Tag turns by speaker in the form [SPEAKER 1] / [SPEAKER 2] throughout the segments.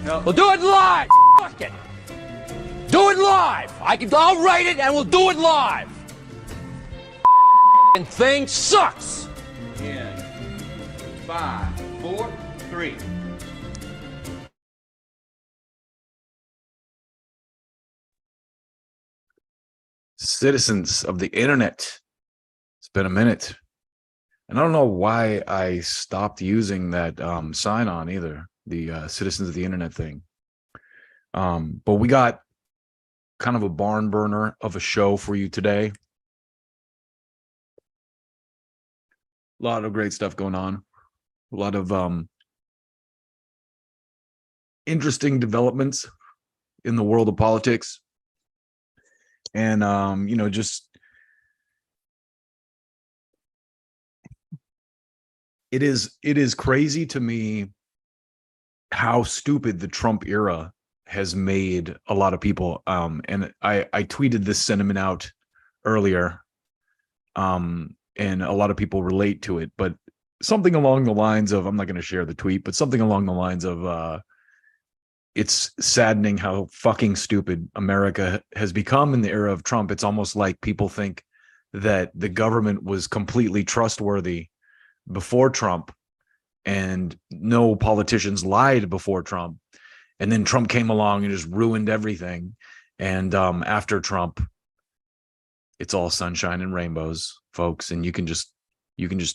[SPEAKER 1] We'll do it live. Fuck it. Do it live. I'll write it and we'll do it live. And thing sucks.
[SPEAKER 2] In 5, 4, 3.
[SPEAKER 3] Citizens of the internet, it's been a minute, and I don't know why I stopped using that sign on either, the citizens of the internet thing. But we got kind of a barn burner of a show for you today. A lot of great stuff going on, a lot of interesting developments in the world of politics. And just it is crazy to me how stupid the Trump era has made a lot of people. And I tweeted this sentiment out earlier, and a lot of people relate to it, but something along the lines of, I'm not going to share the tweet, but something along the lines of, it's saddening how fucking stupid America has become in the era of Trump. It's almost like people think that the government was completely trustworthy before Trump, and no politicians lied before Trump. And then Trump came along and just ruined everything. And after Trump, it's all sunshine and rainbows, folks. And you can just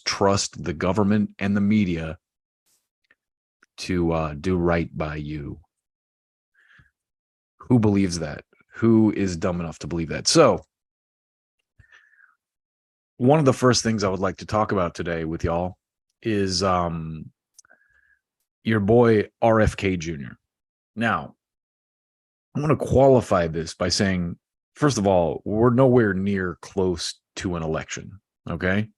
[SPEAKER 3] trust the government and the media to do right by you. Who believes that? Who is dumb enough to believe that? So, one of the first things I would like to talk about today with y'all is your boy RFK Jr. Now, I'm going to qualify this by saying, first of all, we're nowhere near close to an election. Okay,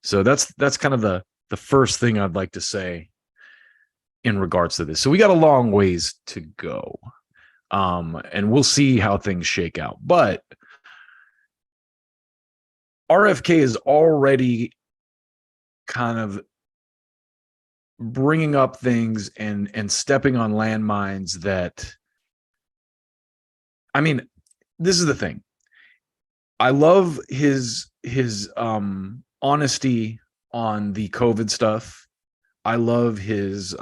[SPEAKER 3] so that's kind of the first thing I'd like to say in regards to this. So we got a long ways to go. And we'll see how things shake out. But RFK is already kind of bringing up things and stepping on landmines that, I mean, this is the thing. I love his honesty on the COVID stuff. I love his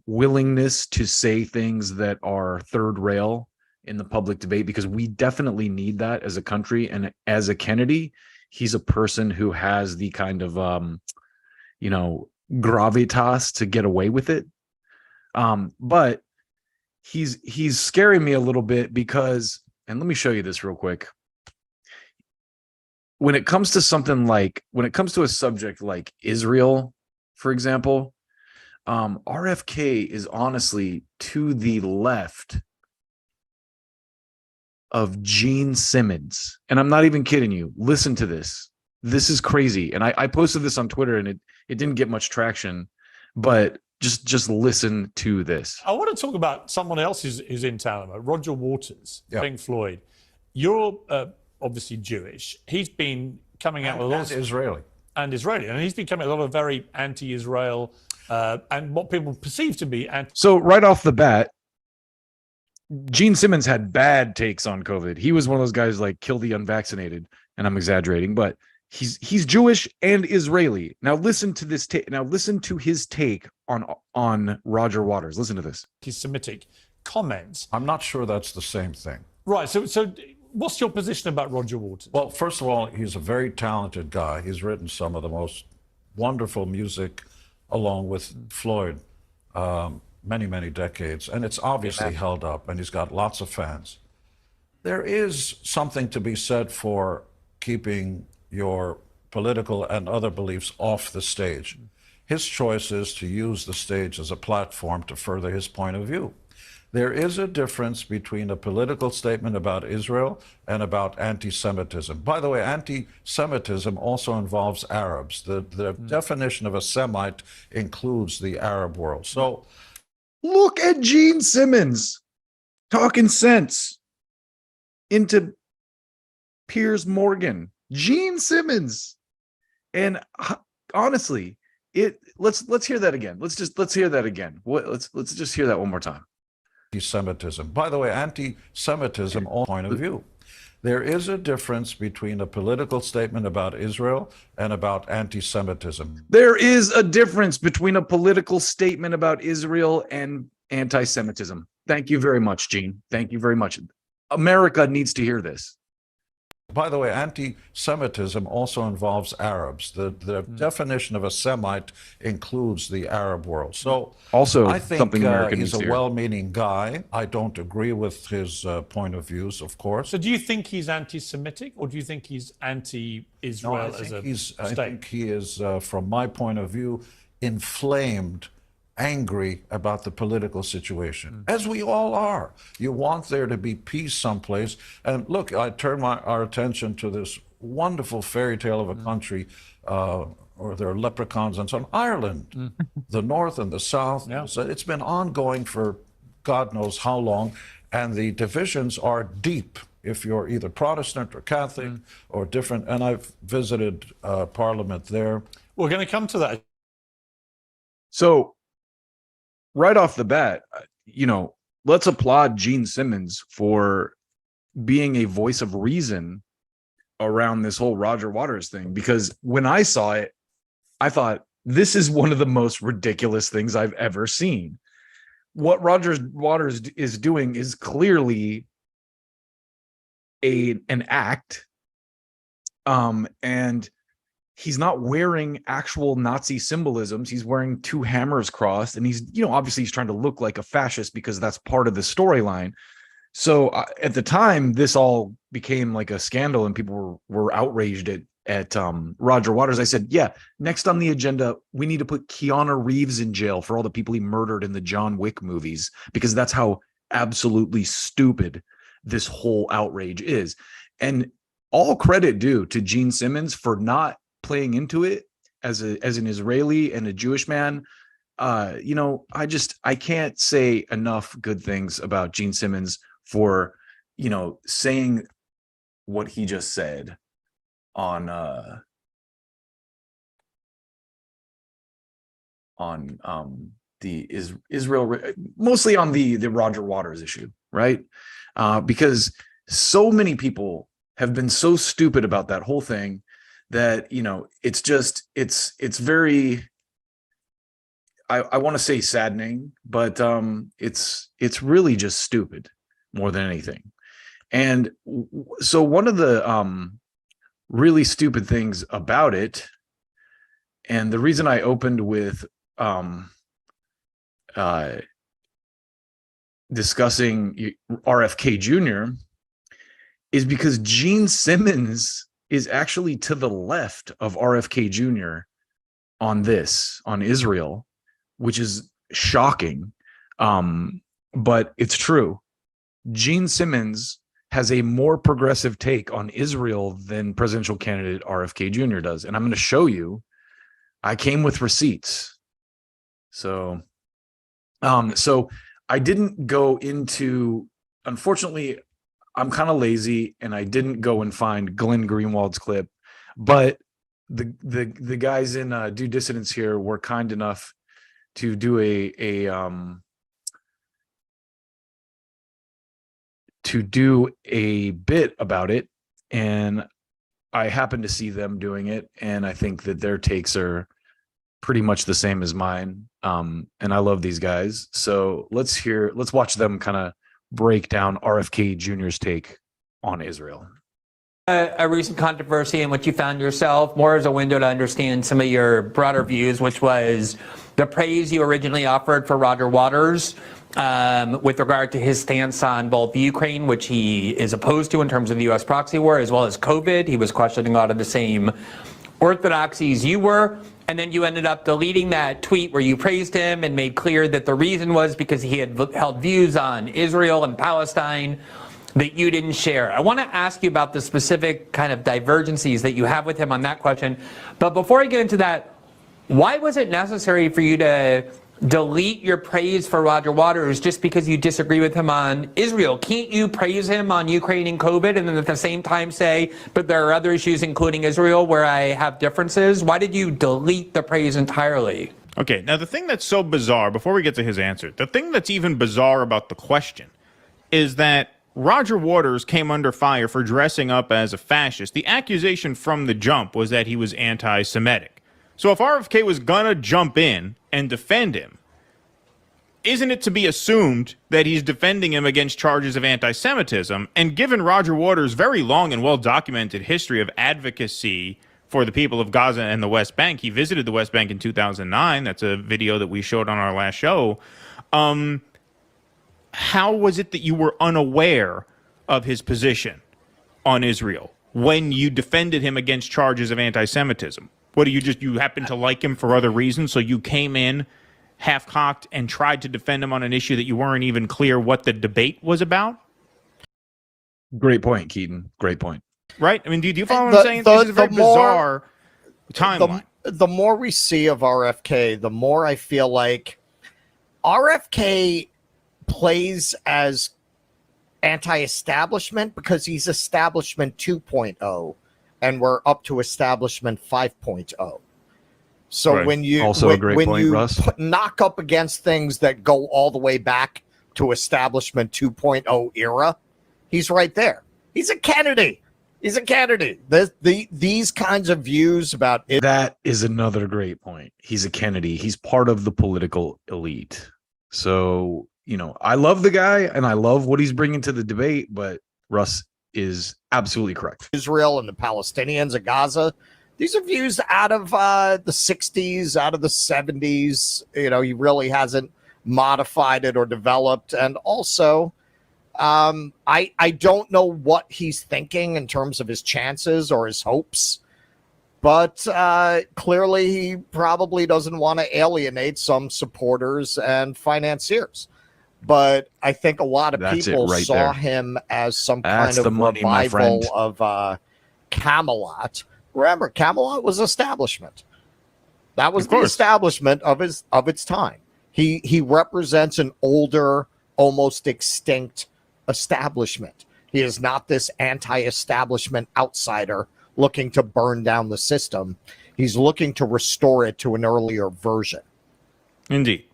[SPEAKER 3] willingness to say things that are third rail in the public debate, because we definitely need that as a country. And as a Kennedy, he's a person who has the kind of, gravitas to get away with it. But he's scaring me a little bit because, and let me show you this real quick. When it comes to a subject like Israel, for example, RFK is honestly to the left of Gene Simmons. And I'm not even kidding you. Listen to this. This is crazy. And I posted this on Twitter and it didn't get much traction, but just listen to this.
[SPEAKER 4] I want to talk about someone else who's in town, Roger Waters,
[SPEAKER 5] Yep.
[SPEAKER 4] Pink Floyd. You're obviously Jewish. He's been coming out with a lot of
[SPEAKER 5] Israeli.
[SPEAKER 4] and Israeli. And he's becoming a lot of very anti-Israel and what people perceive to be anti.
[SPEAKER 3] So right off the bat, Gene Simmons had bad takes on COVID. He was one of those guys like kill the unvaccinated, and I'm exaggerating, but he's Jewish and Israeli. Now listen to this. Now listen to his take on Roger Waters. Listen to this.
[SPEAKER 4] Anti-Semitic comments.
[SPEAKER 5] I'm not sure that's the same thing.
[SPEAKER 4] Right. So what's your position about Roger Waters?
[SPEAKER 5] Well, first of all, he's a very talented guy. He's written some of the most wonderful music along with Floyd, many, many decades. And it's obviously held up, and he's got lots of fans. There is something to be said for keeping your political and other beliefs off the stage. His choice is to use the stage as a platform to further his point of view. There is a difference between a political statement about Israel and about anti-Semitism. By the way, anti-Semitism also involves Arabs. The definition of a Semite includes the Arab world. So
[SPEAKER 3] Look at Gene Simmons talking sense into Piers Morgan. Gene Simmons. And honestly, let's hear that again. Let's hear that again. Let's just hear that one more time.
[SPEAKER 5] anti-Semitism. By the way, anti-Semitism, all point of view. There is a difference between a political statement about Israel and about anti-Semitism.
[SPEAKER 3] There is a difference between a political statement about Israel and anti-Semitism. Thank you very much, Gene. Thank you very much. America needs to hear this.
[SPEAKER 5] By the way, anti-Semitism also involves Arabs. The definition of a Semite includes the Arab world. So
[SPEAKER 3] Also,
[SPEAKER 5] I think
[SPEAKER 3] something America
[SPEAKER 5] he's
[SPEAKER 3] needs to
[SPEAKER 5] a
[SPEAKER 3] hear.
[SPEAKER 5] well-meaning guy. I don't agree with his point of views, of course.
[SPEAKER 4] So do you think he's anti-Semitic, or do you think he's anti-Israel
[SPEAKER 5] No,
[SPEAKER 4] as a
[SPEAKER 5] I
[SPEAKER 4] state?
[SPEAKER 5] think he is, from my point of view, inflamed, angry about the political situation, as we all are. You want there to be peace someplace. And look, I turn our attention to this wonderful fairy tale of a country, or there are leprechauns and so on, Ireland, the North and the South.
[SPEAKER 4] Yeah.
[SPEAKER 5] So it's been ongoing for God knows how long, and the divisions are deep. If you're either Protestant or Catholic or different, and I've visited Parliament there.
[SPEAKER 4] We're going to come to that.
[SPEAKER 3] So right off the bat, let's applaud Gene Simmons for being a voice of reason around this whole Roger Waters thing, because when I saw it, I thought, this is one of the most ridiculous things I've ever seen. What Roger Waters is doing is clearly an act, and he's not wearing actual Nazi symbolisms. He's wearing two hammers crossed, and he's, obviously he's trying to look like a fascist because that's part of the storyline. So at the time, this all became like a scandal, and people were outraged at Roger Waters. I said, yeah, next on the agenda, we need to put Keanu Reeves in jail for all the people he murdered in the John Wick movies, because that's how absolutely stupid this whole outrage is. And all credit due to Gene Simmons for not playing into it as an Israeli and a Jewish man. I can't say enough good things about Gene Simmons for, saying what he just said on the Israel, mostly on the Roger Waters issue, right? Because so many people have been so stupid about that whole thing that, it's very, I want to say saddening, but it's really just stupid more than anything. And so one of the really stupid things about it, and the reason I opened with discussing RFK Jr. is because Gene Simmons is actually to the left of RFK Jr. on Israel, which is shocking. But it's true. Gene Simmons has a more progressive take on Israel than presidential candidate RFK Jr. does. And I'm going to show you. I came with receipts. So I didn't go into, unfortunately, I'm kind of lazy and I didn't go and find Glenn Greenwald's clip, but the guys in Due Dissidence here were kind enough to do a bit about it, and I happened to see them doing it, and I think that their takes are pretty much the same as mine. And I love these guys. So let's watch them kind of break down RFK Jr.'s take on Israel.
[SPEAKER 6] A recent controversy in which you found yourself, more as a window to understand some of your broader views, which was the praise you originally offered for Roger Waters with regard to his stance on both Ukraine, which he is opposed to in terms of the U.S. proxy war, as well as COVID. He was questioning a lot of the same orthodoxies you were. And then you ended up deleting that tweet where you praised him and made clear that the reason was because he had held views on Israel and Palestine that you didn't share. I want to ask you about the specific kind of divergencies that you have with him on that question. But before I get into that, why was it necessary for you to delete your praise for Roger Waters just because you disagree with him on Israel? Can't you praise him on Ukraine and COVID and then at the same time say, but there are other issues, including Israel, where I have differences? Why did you delete the praise entirely?
[SPEAKER 7] Okay, now the thing that's so bizarre, before we get to his answer, the thing that's even bizarre about the question is that Roger Waters came under fire for dressing up as a fascist. The accusation from the jump was that he was anti-Semitic. So if RFK was gonna jump in and defend him, isn't it to be assumed that he's defending him against charges of anti-Semitism? And given Roger Waters' very long and well-documented history of advocacy for the people of Gaza and the West Bank, he visited the West Bank in 2009. That's a video that we showed on our last show. How was it that you were unaware of his position on Israel when you defended him against charges of anti-Semitism? What, you happen to like him for other reasons, so you came in half-cocked and tried to defend him on an issue that you weren't even clear what the debate was about?
[SPEAKER 3] Great point, Keaton. Great point.
[SPEAKER 7] Right? I mean, do you follow what I'm saying? This is a very bizarre timeline.
[SPEAKER 8] The more we see of RFK, the more I feel like RFK plays as anti-establishment because he's establishment 2.0 and we're up to establishment 5.0. So
[SPEAKER 7] Right.
[SPEAKER 8] when you
[SPEAKER 3] Also a great point, Russ.
[SPEAKER 8] knock up against things that go all the way back to establishment 2.0 era, he's right there. He's a Kennedy. He's a Kennedy. These kinds of views about it.
[SPEAKER 3] That is another great point. He's a Kennedy. He's part of the political elite. So, I love the guy and I love what he's bringing to the debate, but Russ is absolutely correct.
[SPEAKER 8] Israel and the Palestinians of Gaza. These are views out of the 60s, out of the 70s. He really hasn't modified it or developed. And also, I don't know what he's thinking in terms of his chances or his hopes. But clearly, he probably doesn't want to alienate some supporters and financiers. But I think a lot of people saw him as some kind of revival of Camelot. Remember, Camelot was establishment. That was the establishment of its time. He represents an older, almost extinct establishment. He is not this anti-establishment outsider looking to burn down the system. He's looking to restore it to an earlier version.
[SPEAKER 7] Indeed.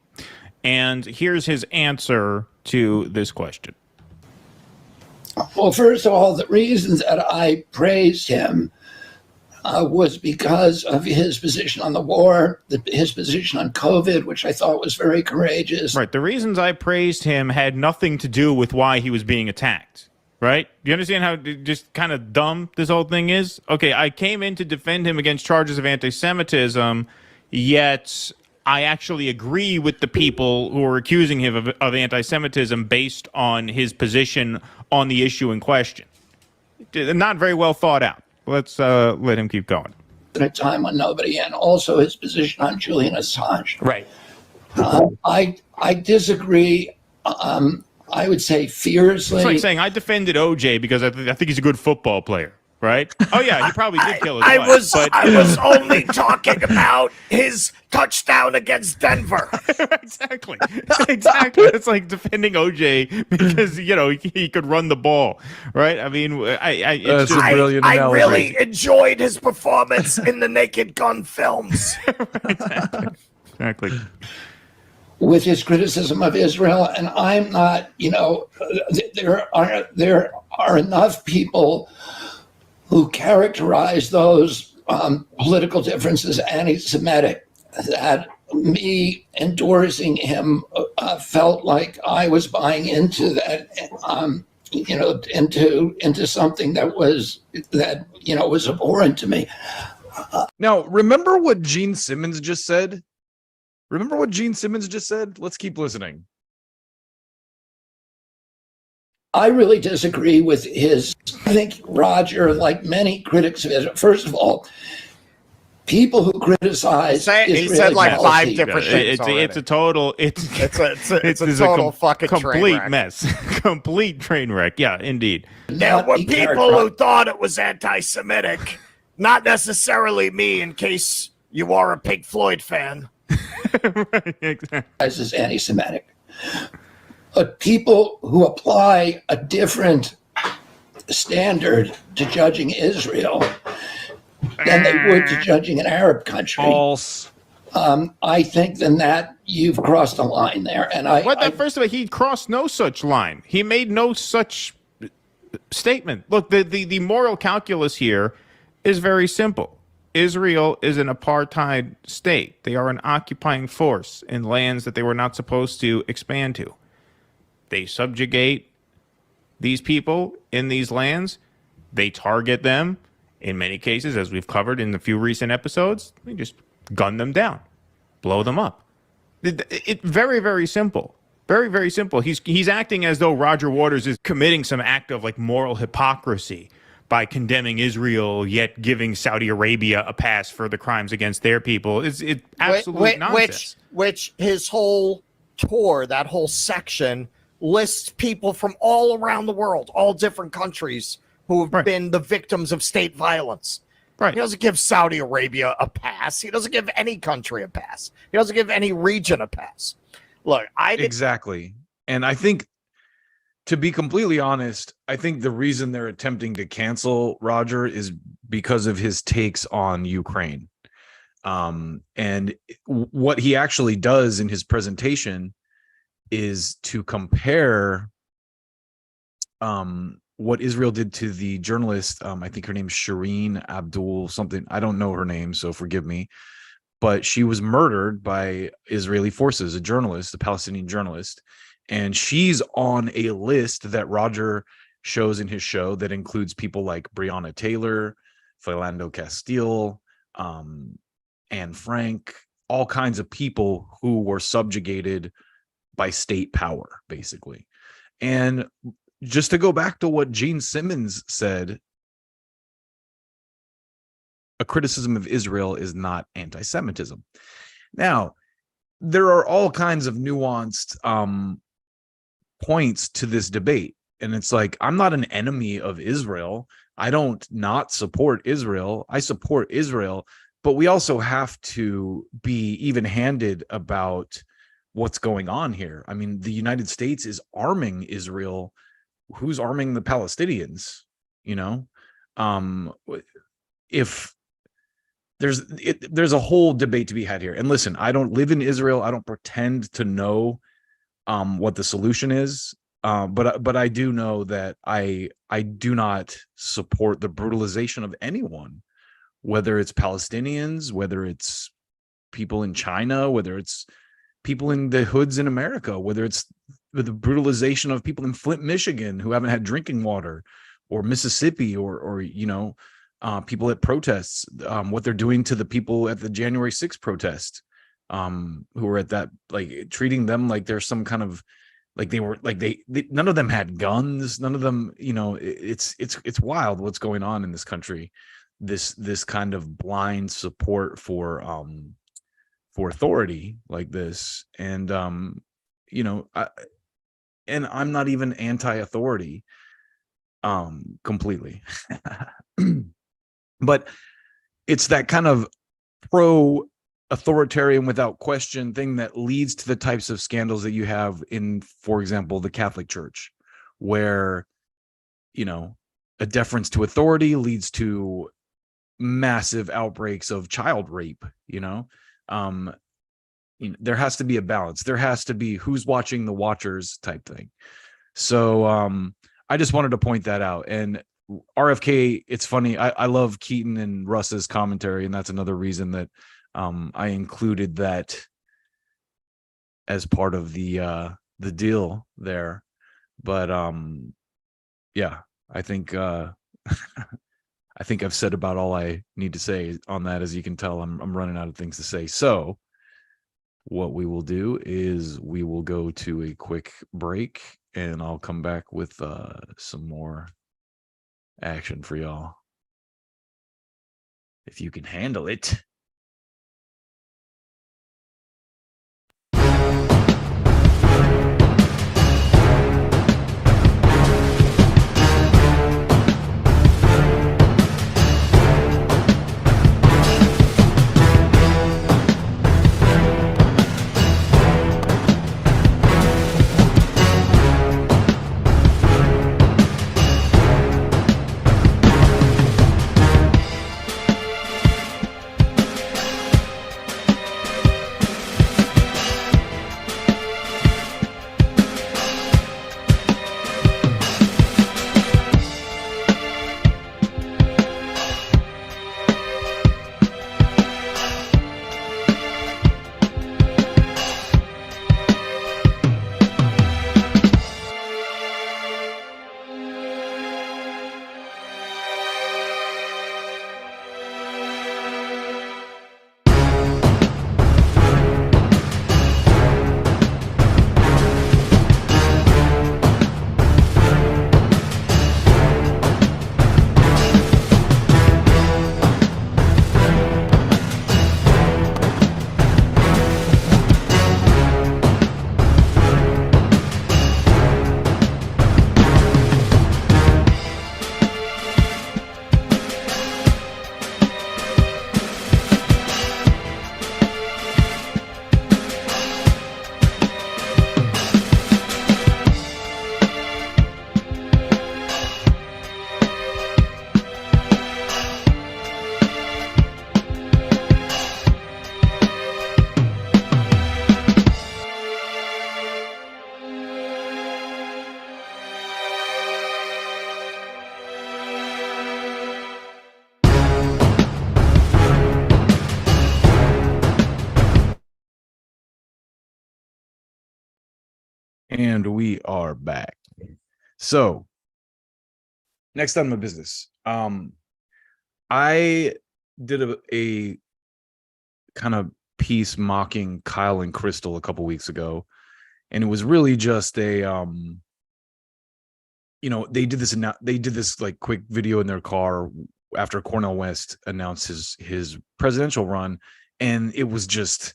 [SPEAKER 7] And here's his answer to this question.
[SPEAKER 9] Well, first of all, the reasons that I praised him was because of his position on the war, his position on COVID, which I thought was very courageous.
[SPEAKER 7] Right. The reasons I praised him had nothing to do with why he was being attacked. Right? Do you understand how just kind of dumb this whole thing is? Okay, I came in to defend him against charges of anti-Semitism, yet I actually agree with the people who are accusing him of anti-Semitism based on his position on the issue in question. Not very well thought out. Let's let him keep going.
[SPEAKER 9] At a time when nobody, and also his position on Julian Assange.
[SPEAKER 6] Right.
[SPEAKER 9] I disagree. I would say fiercely.
[SPEAKER 7] It's like saying I defended OJ because I think he's a good football player, right? Oh yeah, he probably did kill his wife.
[SPEAKER 8] I was only talking about his touchdown against Denver.
[SPEAKER 7] Exactly. It's like defending OJ because he could run the ball, right? I mean,
[SPEAKER 3] That's a brilliant analogy.
[SPEAKER 8] really enjoyed his performance in the Naked Gun films.
[SPEAKER 7] Exactly.
[SPEAKER 9] With his criticism of Israel, and I'm not, there are enough people who characterize those political differences anti-Semitic that me endorsing him felt like I was buying into that, into something that was abhorrent to me.
[SPEAKER 3] Now, remember what Gene Simmons just said? Let's keep listening.
[SPEAKER 9] I really disagree with I think Roger, like many critics of it, first of all, people who criticize
[SPEAKER 8] He said like five different things.
[SPEAKER 7] It's a total. It's
[SPEAKER 8] a total fucking train
[SPEAKER 7] complete
[SPEAKER 8] wreck.
[SPEAKER 7] mess. Complete train wreck. Yeah, indeed.
[SPEAKER 8] There were people who thought it was anti-Semitic, not necessarily me. In case you are a Pink Floyd fan.
[SPEAKER 7] Right, exactly.
[SPEAKER 9] As anti-Semitic. But people who apply a different standard to judging Israel than they would to judging an Arab country.
[SPEAKER 3] False.
[SPEAKER 9] I think then that you've crossed a line there. And
[SPEAKER 7] First of all, he crossed no such line. He made no such statement. Look, the moral calculus here is very simple. Israel is an apartheid state. They are an occupying force in lands that they were not supposed to expand to. They subjugate these people in these lands. They target them. In many cases, as we've covered in a few recent episodes, they just gun them down, blow them up. It very, very simple. Very, very simple. He's acting as though Roger Waters is committing some act of like moral hypocrisy by condemning Israel, yet giving Saudi Arabia a pass for the crimes against their people. It's absolute nonsense.
[SPEAKER 8] Which his whole tour, that whole section, lists people from all around the world, all different countries who have been the victims of state violence.
[SPEAKER 7] Right.
[SPEAKER 8] He doesn't give Saudi Arabia a pass. He doesn't give any country a pass. He doesn't give any region a pass. Look,
[SPEAKER 3] exactly. And I think, to be completely honest, I think the reason they're attempting to cancel Roger is because of his takes on Ukraine. And what he actually does in his presentation is to compare what Israel did to the journalist. I think her name's Shireen Abdul something. I don't know her name, so forgive me. But she was murdered by Israeli forces, a journalist, a Palestinian journalist. And she's on a list that Roger shows in his show that includes people like Breonna Taylor, Philando Castile, Anne Frank, all kinds of people who were subjugated by state power, basically. And just to go back to what Gene Simmons said, a criticism of Israel is not anti-Semitism. Now, there are all kinds of nuanced points to this debate. And it's like, I'm not an enemy of Israel. I don't not support Israel. I support Israel. But we also have to be even-handed about what's going on here. I mean, the United States is arming Israel. Who's arming the Palestinians? You know, if there's a whole debate to be had here. And listen, I don't live in Israel. I don't pretend to know what the solution is. But I do know that I do not support the brutalization of anyone, whether it's Palestinians, whether it's people in China, whether it's people in the hoods in America, whether it's the brutalization of people in Flint, Michigan, who haven't had drinking water, or Mississippi, or you know, people at protests, what they're doing to the people at the January 6th protest, who were at that, like treating them like there's some kind of, like they were, like they none of them had guns, none of them, you know, it's wild what's going on in this country. This kind of blind support for authority like this. And you know, and I'm not even anti-authority completely. But it's that kind of pro-authoritarian without question thing that leads to the types of scandals that you have in, for example, the Catholic Church, where, you know, a deference to authority leads to massive outbreaks of child rape. You know, there has to be a balance. There has to be who's watching the watchers type thing. So I just wanted to point that out. And RFK, it's funny. I love Keaton and Russ's commentary, and that's another reason that I included that as part of the deal there. But yeah, I think I think I've said about all I need to say on that. As you can tell, I'm running out of things to say. So what we will do is we will go to a quick break, and I'll come back with some more action for y'all, if you can handle it. And we are back. So, next on my business. I did a kind of piece mocking Kyle and Crystal a couple weeks ago, and it was really just a they did this like quick video in their car after Cornel West announced his presidential run, and it was just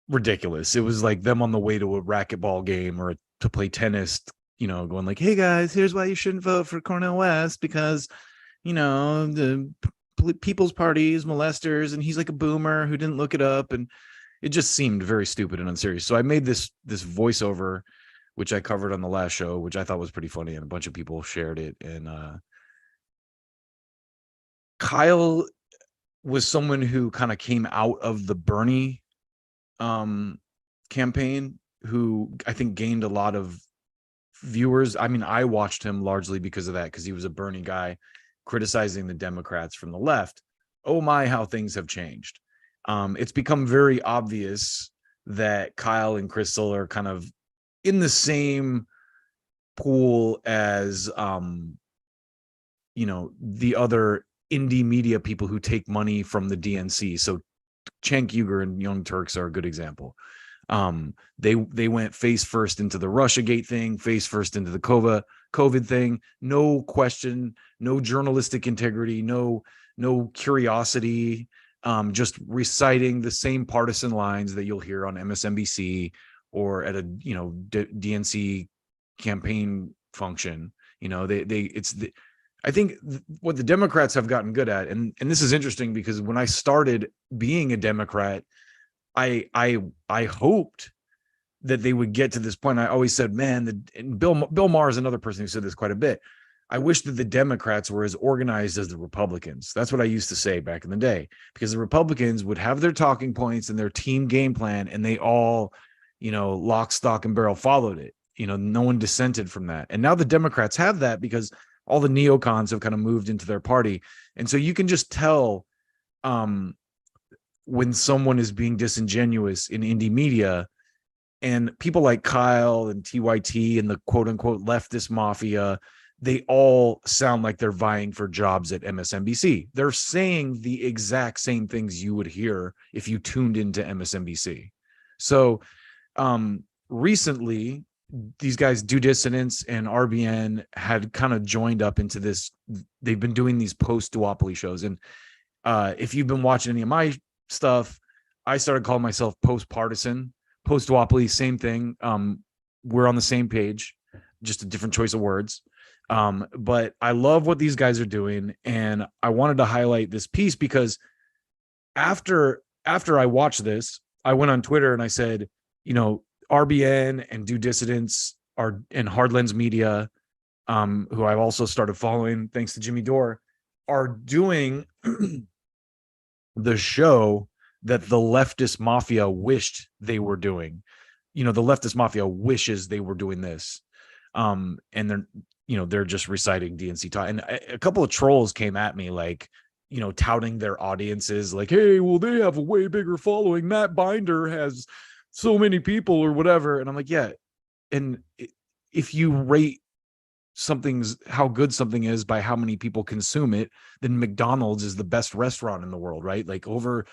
[SPEAKER 3] ridiculous. It was like them on the way to a racquetball game or to play tennis, going like, "Hey guys, here's why you shouldn't vote for Cornel West because, the People's Party is molesters and he's like a boomer who didn't look it up." And it just seemed very stupid and unserious. So I made this voiceover, which I covered on the last show, which I thought was pretty funny, and a bunch of people shared it. And Kyle was someone who kind of came out of the Bernie campaign, who I think gained a lot of viewers. I mean, I watched him largely because of that, because he was a Bernie guy criticizing the Democrats from the left. Oh my, how things have changed. It's become very obvious that Kyle and Crystal are kind of in the same pool as the other indie media people who take money from the DNC. So Cenk Uygur and Young Turks are a good example. They went face first into the Russiagate thing, face first into the COVID thing. No question, no journalistic integrity, no curiosity. Just reciting the same partisan lines that you'll hear on MSNBC or at a DNC campaign function. I think what the Democrats have gotten good at, and this is interesting because when I started being a Democrat, I hoped that they would get to this point. I always said, man, and Bill Maher is another person who said this quite a bit. I wish that the Democrats were as organized as the Republicans. That's what I used to say back in the day, because the Republicans would have their talking points and their team game plan, and they all, lock, stock, and barrel followed it. No one dissented from that. And now the Democrats have that because all the neocons have kind of moved into their party. And so you can just tell when someone is being disingenuous in indie media, and people like Kyle and TYT and the quote unquote leftist mafia, they all sound like they're vying for jobs at MSNBC. They're saying the exact same things you would hear if you tuned into MSNBC. So recently, these guys, Due Dissidence and RBN, had kind of joined up into this. They've been doing these post-duopoly shows. And if you've been watching any of my stuff, I started calling myself post-partisan. Post-duopoly, same thing. We're on the same page, just a different choice of words. But I love what these guys are doing, and I wanted to highlight this piece because after I watched this, I went on Twitter and I said, RBN and Due Dissidence and Hardlens Media, who I've also started following thanks to Jimmy Dore, are doing the show that the leftist mafia wished they were doing. The leftist mafia wishes they were doing this. And they're just reciting DNC talk. And a couple of trolls came at me like, touting their audiences like, hey, well, they have a way bigger following. Matt Binder has so many people or whatever. And I'm like, yeah. And if you rate how good something is by how many people consume it, then McDonald's is the best restaurant in the world, right? Like over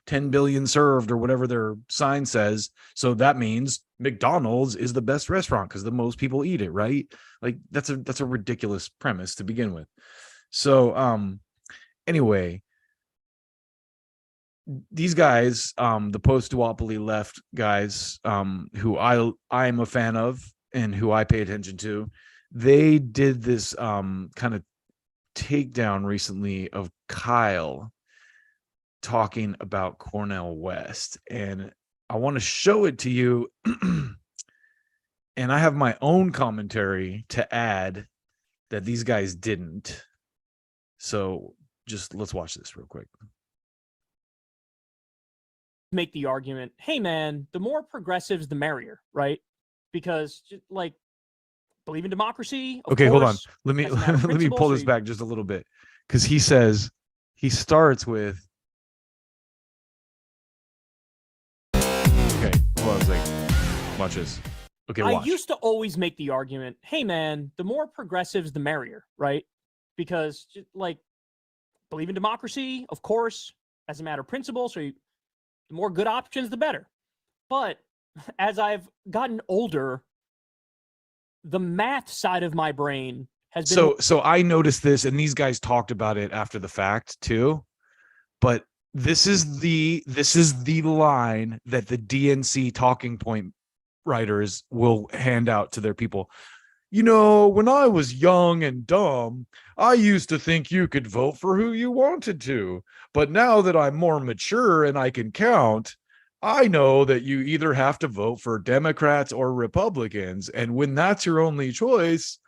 [SPEAKER 3] 10 billion served or whatever their sign says. So that means McDonald's is the best restaurant because the most people eat it, right? Like that's a ridiculous premise to begin with. So anyway, these guys, the post-duopoly left guys, who I'm a fan of and who I pay attention to, they did this kind of takedown recently of Kyle talking about Cornel West, and I want to show it to you. And I have my own commentary to add that these guys didn't. So just let's watch this real quick.
[SPEAKER 10] Make the argument, hey man, the more progressives, the merrier, right? Because like, believe in democracy.
[SPEAKER 3] Okay, hold on. Let me pull this back just a little bit, because he starts with. Okay, hold on a second. Watch this. Okay,
[SPEAKER 10] I
[SPEAKER 3] watch.
[SPEAKER 10] used to always make the argument, hey man, the more progressives, the merrier, right? Because like believe in democracy, of course, as a matter of principle. So the more good options, the better. But as I've gotten older, the math side of my brain has been
[SPEAKER 3] So I noticed this, and these guys talked about it after the fact too. But this is the line that the DNC talking point writers will hand out to their people. You know, when I was young and dumb, I used to think you could vote for who you wanted to. But now that I'm more mature and I can count, I know that you either have to vote for Democrats or Republicans. And when that's your only choice,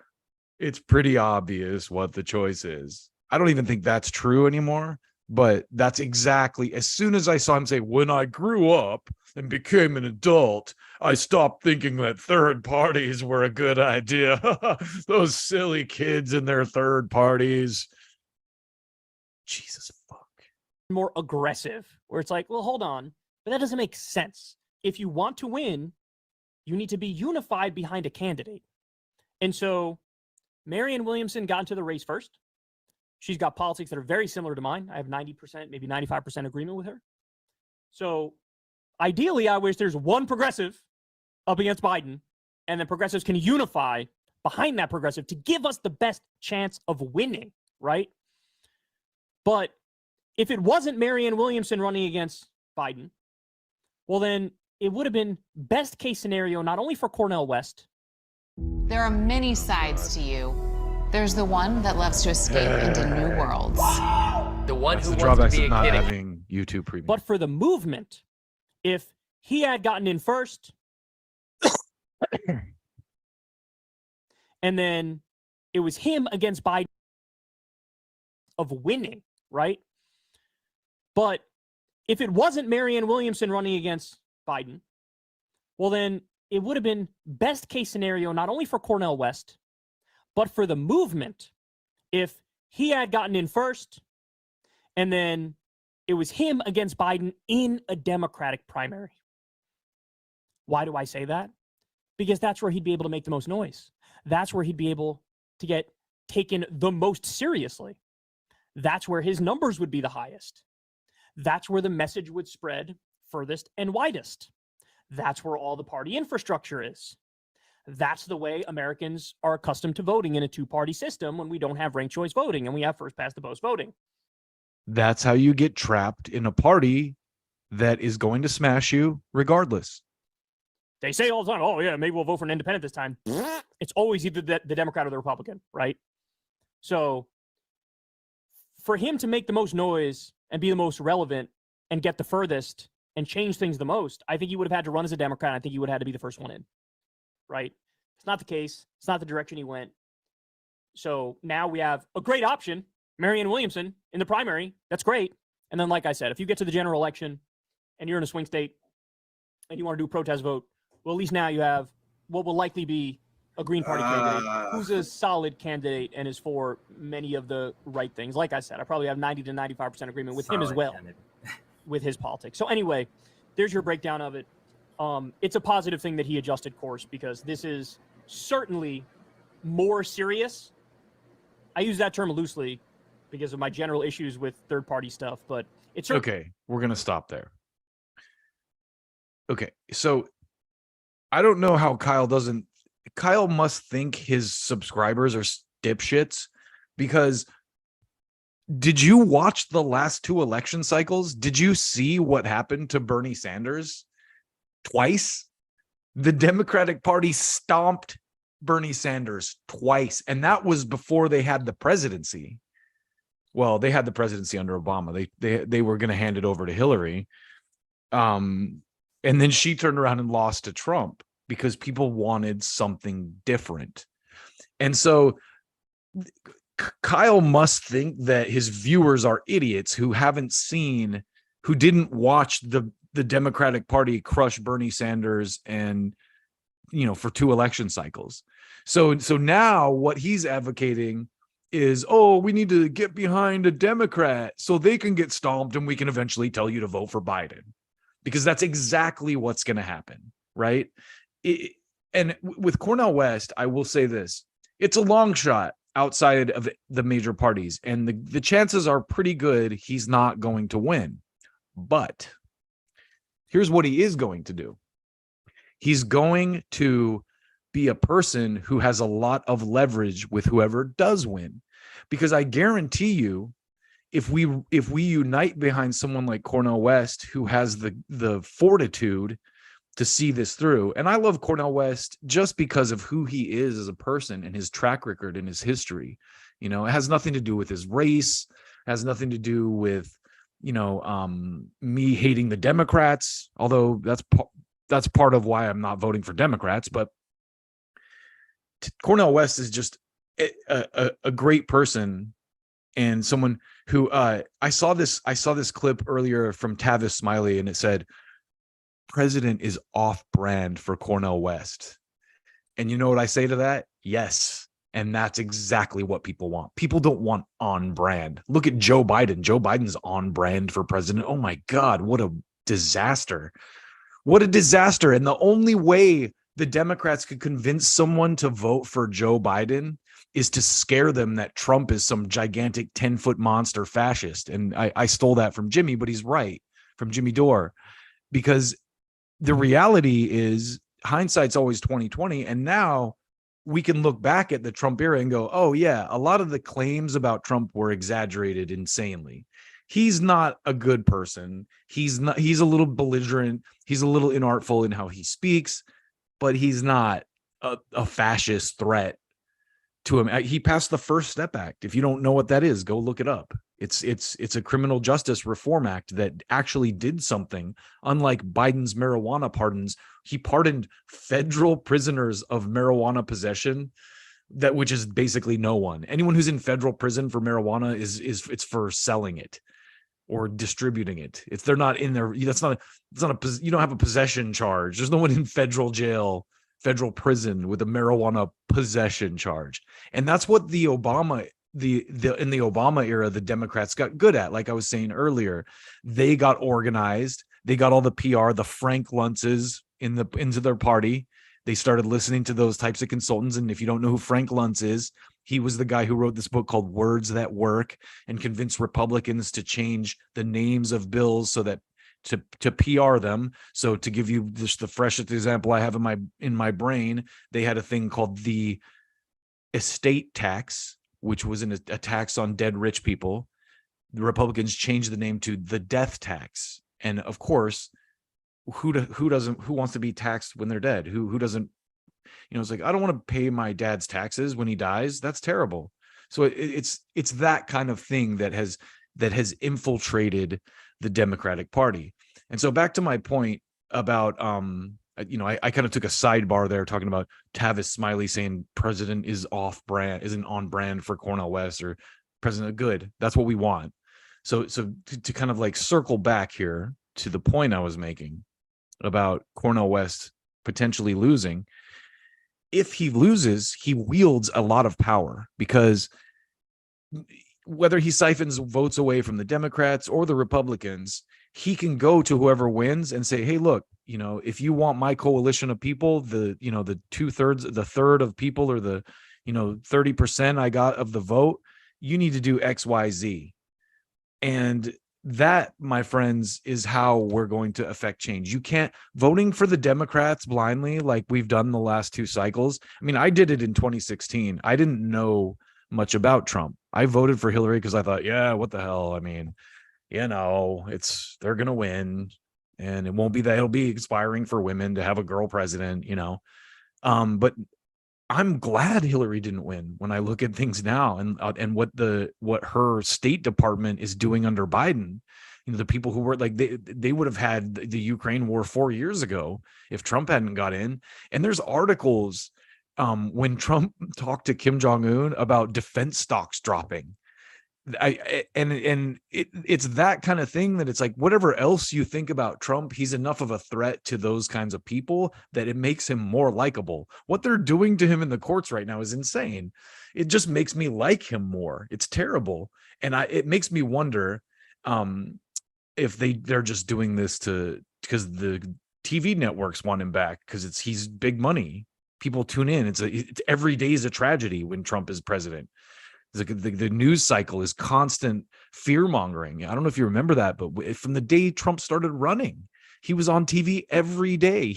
[SPEAKER 3] it's pretty obvious what the choice is. I don't even think that's true anymore, but that's exactly, as soon as I saw him say, when I grew up and became an adult, I stopped thinking that third parties were a good idea. Those silly kids and their third parties. Jesus fuck.
[SPEAKER 10] more aggressive, where it's like, well, hold on, but that doesn't make sense. If you want to win, you need to be unified behind a candidate. And so Marianne Williamson got into the race first. She's got politics that are very similar to mine. I have 90%, maybe 95% agreement with her. So ideally, I wish there's one progressive up against Biden, and then progressives can unify behind that progressive to give us the best chance of winning, right? But if it wasn't Marianne Williamson running against Biden, well, then it would have been best case scenario, not only for Cornel West.
[SPEAKER 11] There are many sides to you. There's the one that loves to escape into new worlds.
[SPEAKER 1] The one
[SPEAKER 3] That's
[SPEAKER 1] who
[SPEAKER 3] the
[SPEAKER 1] wants to
[SPEAKER 3] drawbacks
[SPEAKER 1] be
[SPEAKER 3] of
[SPEAKER 1] a
[SPEAKER 3] not
[SPEAKER 1] kid.
[SPEAKER 3] having YouTube Premium.
[SPEAKER 10] But for the movement, if he had gotten in first, and then it was him against Biden of winning, right? But if it wasn't Marianne Williamson running against Biden, well, then it would have been best case scenario, not only for Cornel West, but for the movement, if he had gotten in first, and then it was him against Biden in a Democratic primary. Why do I say that? Because that's where he'd be able to make the most noise. That's where he'd be able to get taken the most seriously. That's where his numbers would be the highest. That's where the message would spread furthest and widest. That's where all the party infrastructure is. That's the way Americans are accustomed to voting in a two-party system when we don't have ranked choice voting and we have first past the post voting.
[SPEAKER 3] That's how you get trapped in a party that is going to smash you regardless.
[SPEAKER 10] They say all the time, oh, yeah, maybe we'll vote for an independent this time. It's always either the Democrat or the Republican, right? So for him to make the most noise and be the most relevant and get the furthest and change things the most, I think he would have had to run as a Democrat. I think he would have had to be the first one in, right? It's not the case. It's not the direction he went. So now we have a great option, Marianne Williamson, in the primary. That's great. And then, like I said, if you get to the general election and you're in a swing state and you want to do a protest vote, well, at least now you have what will likely be a Green Party candidate who's a solid candidate and is for many of the right things. Like I said, I probably have 90 to 95% agreement with him as well, with his politics. So anyway, there's your breakdown of it. It's a positive thing that he adjusted course because this is certainly more serious. I use that term loosely because of my general issues with third-party stuff, but it's
[SPEAKER 3] okay. We're gonna stop there. Okay, so I don't know how Kyle must think his subscribers are dipshits, because did you watch the last two election cycles? Did you see what happened to Bernie Sanders? Twice. The Democratic Party stomped Bernie Sanders twice, and that was before they had the presidency. Well, they had the presidency under Obama. They were going to hand it over to Hillary. And then she turned around and lost to Trump because people wanted something different. And so Kyle must think that his viewers are idiots who didn't watch the Democratic Party crush Bernie Sanders and, for two election cycles. So now what he's advocating is, we need to get behind a Democrat so they can get stomped and we can eventually tell you to vote for Biden, because that's exactly what's going to happen, right? and with Cornel West, I will say this: it's a long shot outside of the major parties, and the chances are pretty good he's not going to win. But here's what he is going to do: he's going to be a person who has a lot of leverage with whoever does win, because I guarantee you, if we unite behind someone like Cornel West, who has the fortitude to see this through. And I love Cornel West just because of who he is as a person and his track record and his history. You know, it has nothing to do with his race, has nothing to do with, me hating the Democrats, although that's part of why I'm not voting for Democrats. But Cornel West is just a great person, and someone who I saw this clip earlier from Tavis Smiley, and it said, "President is off brand for Cornel West." And you know what I say to that? Yes. And that's exactly what people want. People don't want on brand. Look at Joe Biden. Joe Biden's on brand for president. Oh my God, what a disaster. What a disaster. And the only way the Democrats could convince someone to vote for Joe Biden is to scare them that Trump is some gigantic 10-foot monster fascist. And I stole that from Jimmy, but he's right, from Jimmy Dore, because the reality is hindsight's always 2020. And now we can look back at the Trump era and go, oh yeah, a lot of the claims about Trump were exaggerated insanely. He's not a good person. He's a little belligerent. He's a little inartful in how he speaks, but he's not a fascist threat to him. He passed the First Step Act. If you don't know what that is, go look it up. It's a criminal justice reform act that actually did something. Unlike Biden's marijuana pardons, he pardoned federal prisoners of marijuana possession, which is basically no one. Anyone who's in federal prison for marijuana is it's for selling it or distributing it. They're not in there. You don't have a possession charge. There's no one in federal jail, federal prison with a marijuana possession charge. And that's what in the Obama era, the Democrats got good at. Like I was saying earlier, they got organized. They got all the PR, the Frank Luntzes into their party. They started listening to those types of consultants. And if you don't know who Frank Luntz is, he was the guy who wrote this book called Words That Work and convinced Republicans to change the names of bills so that to PR them. So to give you just the freshest example I have in my brain, they had a thing called the estate tax, which was a tax on dead rich people. The Republicans changed the name to the death tax. And of course, who wants to be taxed when they're dead? Who doesn't, it's like, I don't want to pay my dad's taxes when he dies. That's terrible. So it's that kind of thing that has infiltrated the Democratic Party. And so back to my point about, I kind of took a sidebar there talking about Tavis Smiley saying president isn't on brand for Cornel West or president good. That's what we want. So to kind of like circle back here to the point I was making about Cornel West potentially losing. If he loses, he wields a lot of power, because whether he siphons votes away from the Democrats or the Republicans, he can go to whoever wins and say, hey, look, if you want my coalition of people, the 2/3, the third of people, or the 30% I got of the vote, you need to do X, Y, Z. And that, my friends, is how we're going to affect change. You can't voting for the Democrats blindly like we've done the last two cycles. I mean, I did it in 2016. I didn't know much about Trump. I voted for Hillary because I thought, yeah, what the hell? I mean, they're going to win, and it won't be that it'll be inspiring for women to have a girl president, but I'm glad Hillary didn't win when I look at things now and what her State Department is doing under Biden. The people who were like, they would have had the Ukraine war 4 years ago if Trump hadn't got in. And there's articles when Trump talked to Kim Jong-un about defense stocks dropping. It's that kind of thing that it's like, whatever else you think about Trump, he's enough of a threat to those kinds of people that it makes him more likable. What they're doing to him in the courts right now is insane. It just makes me like him more. It's terrible. And it makes me wonder if they're just doing this because the TV networks want him back because he's big money. people tune in. It's every day is a tragedy when Trump is president. It's like the news cycle is constant fear mongering. I don't know if you remember that, but from the day Trump started running, he was on TV every day.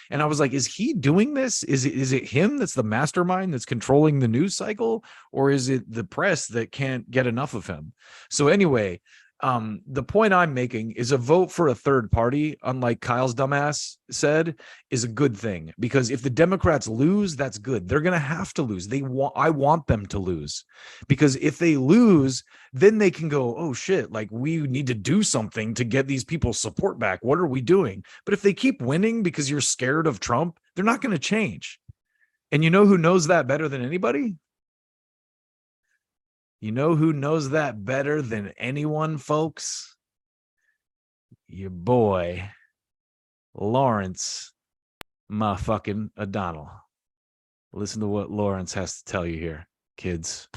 [SPEAKER 3] And I was like, is he doing this? Is it him that's the mastermind that's controlling the news cycle, or is it the press that can't get enough of him? So anyway, the point I'm making is a vote for a third party, unlike Kyle's dumbass said, is a good thing, because if the Democrats lose, that's good. They're going to have to lose. I want them to lose, because if they lose, then they can go, oh shit, like we need to do something to get these people's support back. What are we doing? But if they keep winning because you're scared of Trump, they're not going to change. And you know who knows that better than anybody? You know who knows that better than anyone, folks? Your boy, Lawrence motherfucking O'Donnell. Listen to what Lawrence has to tell you here, kids.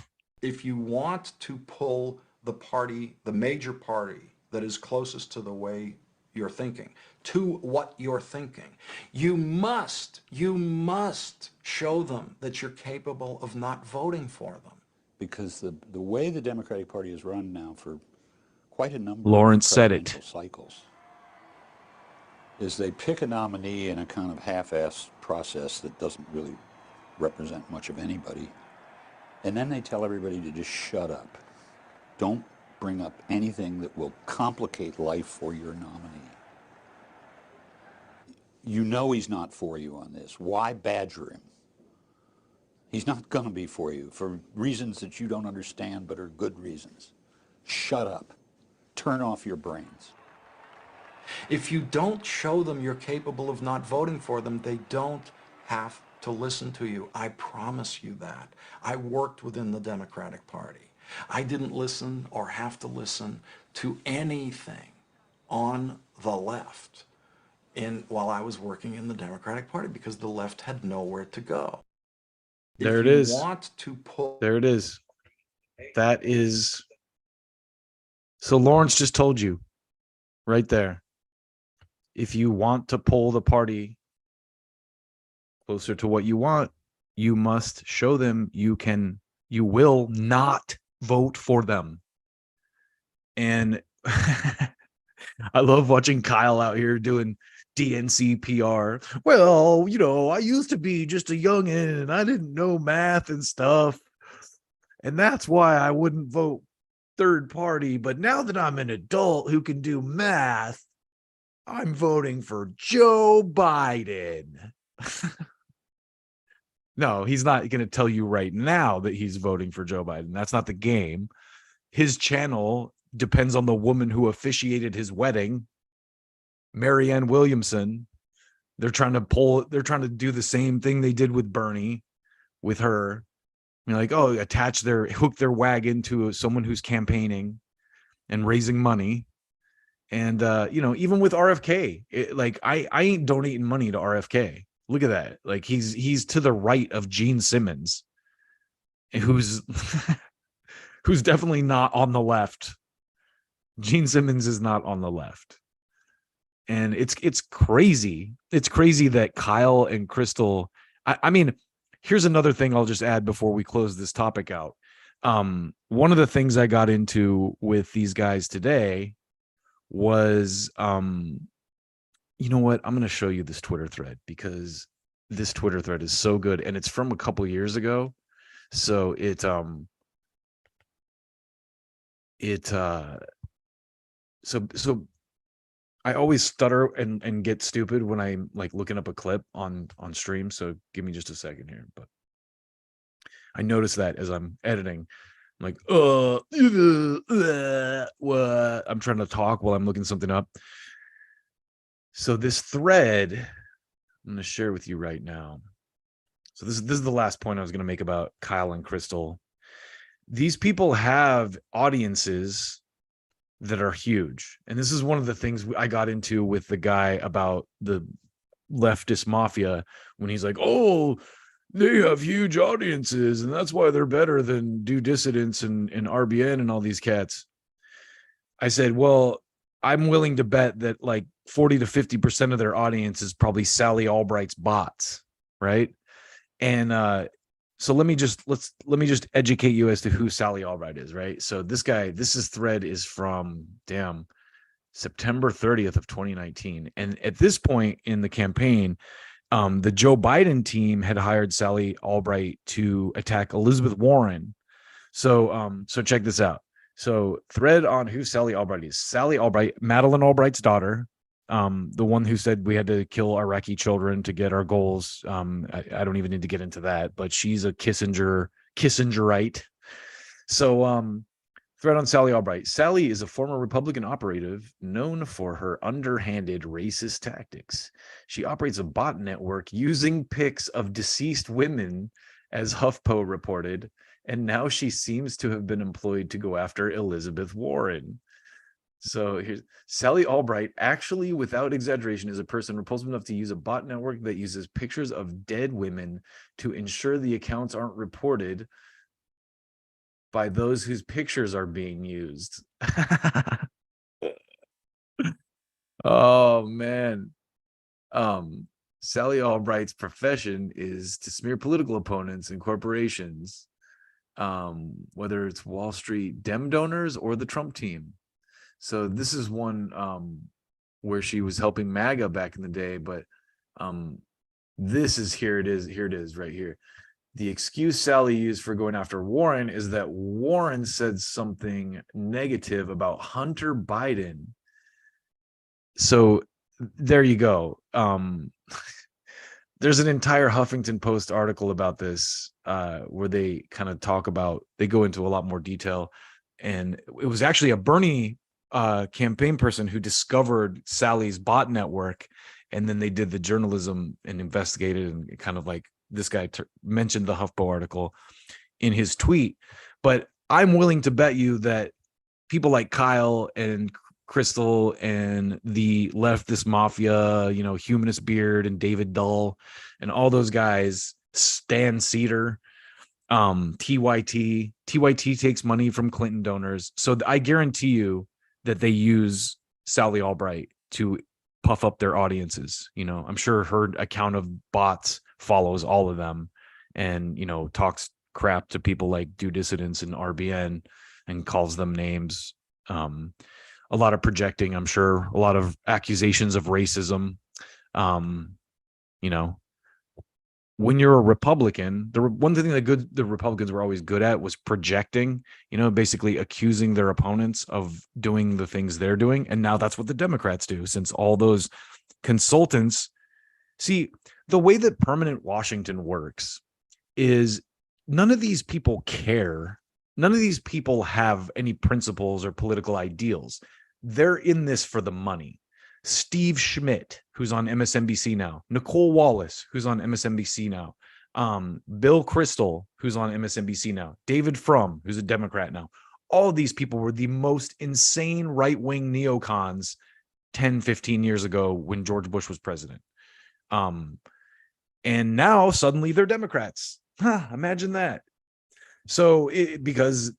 [SPEAKER 12] If you want to pull the party, the major party that is closest to the way you're thinking, to what you're thinking, you must show them that you're capable of not voting for them.
[SPEAKER 13] Because the way the Democratic Party is run now for quite a number
[SPEAKER 3] Lawrence
[SPEAKER 13] of
[SPEAKER 3] said it.
[SPEAKER 13] presidential cycles is they pick a nominee in a kind of half-assed process that doesn't really represent much of anybody, and then they tell everybody to just shut up. Don't bring up anything that will complicate life for your nominee. You know he's not for you on this. Why badger him? He's not going to be for you for reasons that you don't understand but are good reasons. Shut up. Turn off your brains.
[SPEAKER 12] If you don't show them you're capable of not voting for them, they don't have to listen to you. I promise you that. I worked within the Democratic Party. I didn't listen or have to listen to anything on the left while I was working in the Democratic Party, because the left had nowhere to go.
[SPEAKER 3] There
[SPEAKER 12] If
[SPEAKER 3] it
[SPEAKER 12] you
[SPEAKER 3] is.
[SPEAKER 12] want to pull...
[SPEAKER 3] There it is. That is. So Lawrence just told you right there. If you want to pull the party closer to what you want, you must show them you will not vote for them. And I love watching Kyle out here doing DNC PR. Well, I used to be just a youngin' and I didn't know math and stuff. And that's why I wouldn't vote third party. But now that I'm an adult who can do math, I'm voting for Joe Biden. No, he's not going to tell you right now that he's voting for Joe Biden. That's not the game. His channel depends on the woman who officiated his wedding, Marianne Williamson. They're trying to do the same thing they did with Bernie, with her. Like, hook their wagon to someone who's campaigning and raising money. And, even with RFK, I ain't donating money to RFK. Look at that. Like he's to the right of Gene Simmons, who's definitely not on the left. Gene Simmons is not on the left. And it's crazy. It's crazy that Kyle and Crystal, I mean, here's another thing I'll just add before we close this topic out. One of the things I got into with these guys today was, you know what? I'm going to show you this Twitter thread, because this Twitter thread is so good, and it's from a couple years ago. So so I always stutter and get stupid when I'm like looking up a clip on stream. So give me just a second here. But I notice that as I'm editing, I'm like, what? I'm trying to talk while I'm looking something up. So this thread, I'm going to share with you right now. So this is the last point I was going to make about Kyle and Crystal. These people have audiences that are huge. And this is one of the things I got into with the guy about the leftist mafia, when he's like, oh, they have huge audiences and that's why they're better than Do Dissidents and RBN and all these cats. I said, well, I'm willing to bet that like 40 to 50% of their audience is probably Sally Albright's bots, right? And so let me just educate you as to who Sally Albright is, right? So this thread is from September 30th of 2019. And at this point in the campaign, the Joe Biden team had hired Sally Albright to attack Elizabeth Warren. So check this out. So thread on who Sally Albright is. Sally Albright, Madeleine Albright's daughter, the one who said we had to kill Iraqi children to get our goals. I don't even need to get into that, but she's a Kissingerite. So thread on Sally Albright. Sally is a former Republican operative known for her underhanded racist tactics. She operates a bot network using pics of deceased women, as HuffPo reported, and now she seems to have been employed to go after Elizabeth Warren. So here's Sally Albright, actually, without exaggeration, is a person repulsive enough to use a bot network that uses pictures of dead women to ensure the accounts aren't reported by those whose pictures are being used. Oh man. Sally Albright's profession is to smear political opponents and corporations, whether it's Wall Street Dem donors or the Trump team. So this is one where she was helping MAGA back in the day, but here it is right here. The excuse Sally used for going after Warren is that Warren said something negative about Hunter Biden. So there you go. There's an entire Huffington Post article about this where they kind of they go into a lot more detail. And it was actually a Bernie campaign person who discovered Sally's bot network. And then they did the journalism and investigated, and kind of like this guy mentioned the HuffPo article in his tweet. But I'm willing to bet you that people like Kyle and Crystal and the leftist mafia, Humanist Beard and David Dull and all those guys, Stan Cedar, TYT takes money from Clinton donors. So I guarantee you that they use Sally Albright to puff up their audiences. I'm sure her account of bots follows all of them and, talks crap to people like Do Dissidents and RBN and calls them names. A lot of projecting, I'm sure, a lot of accusations of racism. When you're a Republican, the one thing the Republicans were always good at was projecting, basically accusing their opponents of doing the things they're doing. And now that's what the Democrats do, since all those consultants see the way that permanent Washington works is none of these people care. None of these people have any principles or political ideals. They're in this for the money. Steve Schmidt, who's on MSNBC now, Nicole Wallace, who's on MSNBC now, Bill Kristol, who's on MSNBC now, David Frum, who's a Democrat now. All of these people were the most insane right-wing neocons 10, 15 years ago when George Bush was president. And now suddenly they're Democrats. Imagine that. So because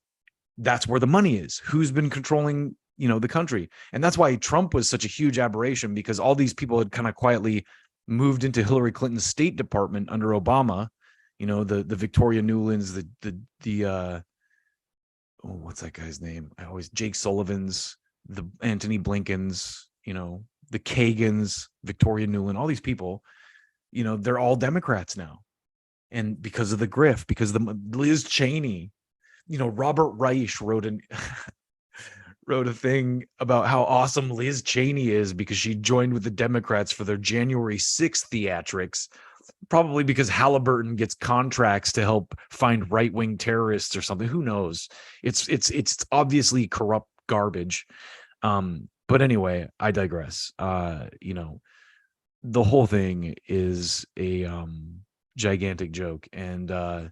[SPEAKER 3] that's where the money is. Who's been controlling the country? And that's why Trump was such a huge aberration, because all these people had kind of quietly moved into Hillary Clinton's State Department under Obama. The Victoria Newlands, what's that guy's name? Jake Sullivan's, the Antony Blinken's, the Kagans, Victoria Nuland, all these people, they're all Democrats now. And because of the grift, because Liz Cheney, Robert Reich wrote a thing about how awesome Liz Cheney is because she joined with the Democrats for their January 6th theatrics, probably because Halliburton gets contracts to help find right-wing terrorists or something. Who knows? It's obviously corrupt garbage. But anyway, I digress. The whole thing is a gigantic joke, and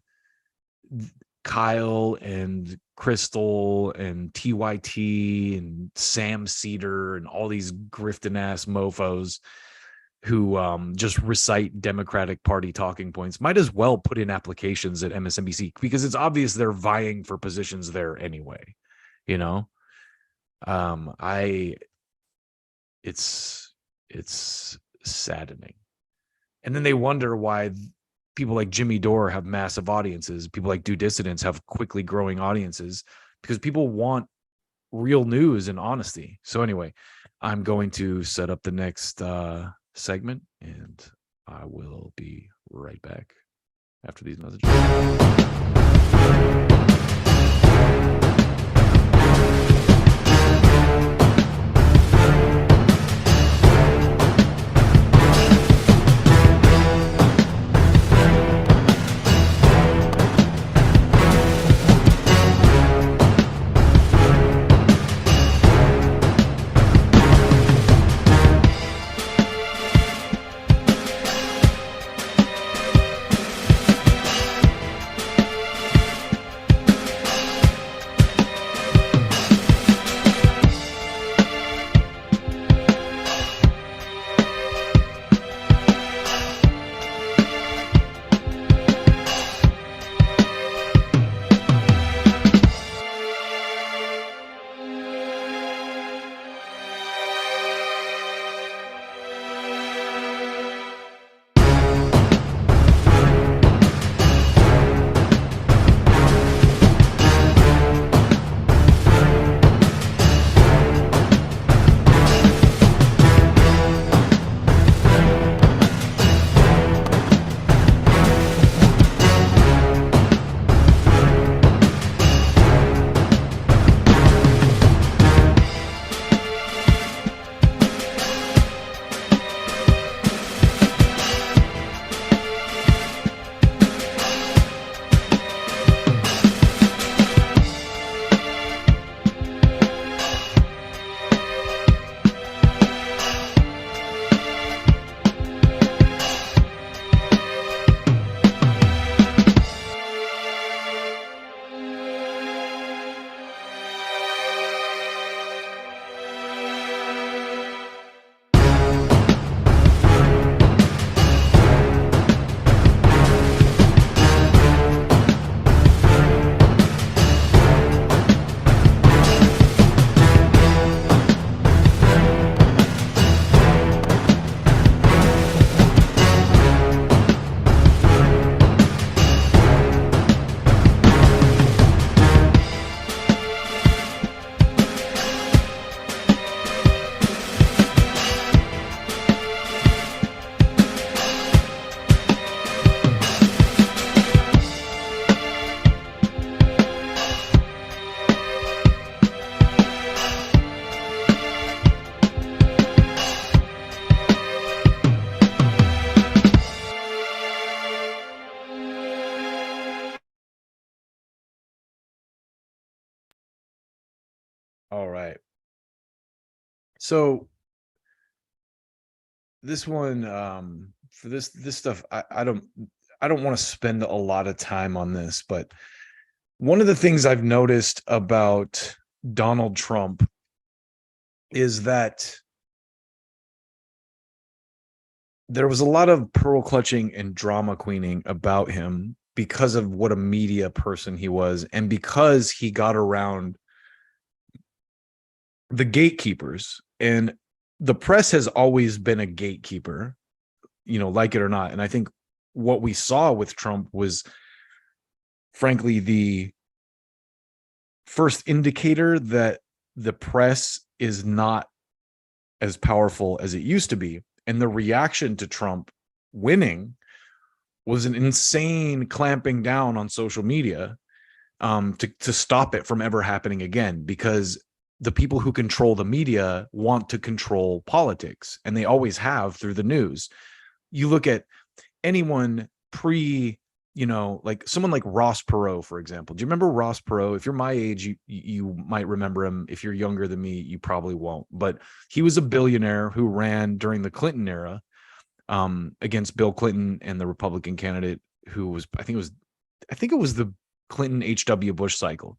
[SPEAKER 3] Kyle and Crystal and TYT and Sam Cedar and all these grifting ass mofos who just recite Democratic Party talking points might as well put in applications at MSNBC, because it's obvious they're vying for positions there anyway. It's saddening. And then they wonder why people like Jimmy Dore have massive audiences. People like Do Dissidents have quickly growing audiences because people want real news and honesty. So anyway, I'm going to set up the next segment, and I will be right back after these messages. All right. So this one, for this stuff, I don't want to spend a lot of time on this, but one of the things I've noticed about Donald Trump is that there was a lot of pearl clutching and drama queening about him because of what a media person he was, and because he got around the gatekeepers. And the press has always been a gatekeeper, like it or not. And I think what we saw with Trump was, frankly, the first indicator that the press is not as powerful as it used to be. And the reaction to Trump winning was an insane clamping down on social media to stop it from ever happening again, because the people who control the media want to control politics, and they always have through the news. You look at anyone like someone like Ross Perot, for example. Do you remember Ross Perot? If you're my age, you might remember him. If you're younger than me, you probably won't. But he was a billionaire who ran during the Clinton era against Bill Clinton and the Republican candidate who was, I think it was the Clinton H.W. Bush cycle.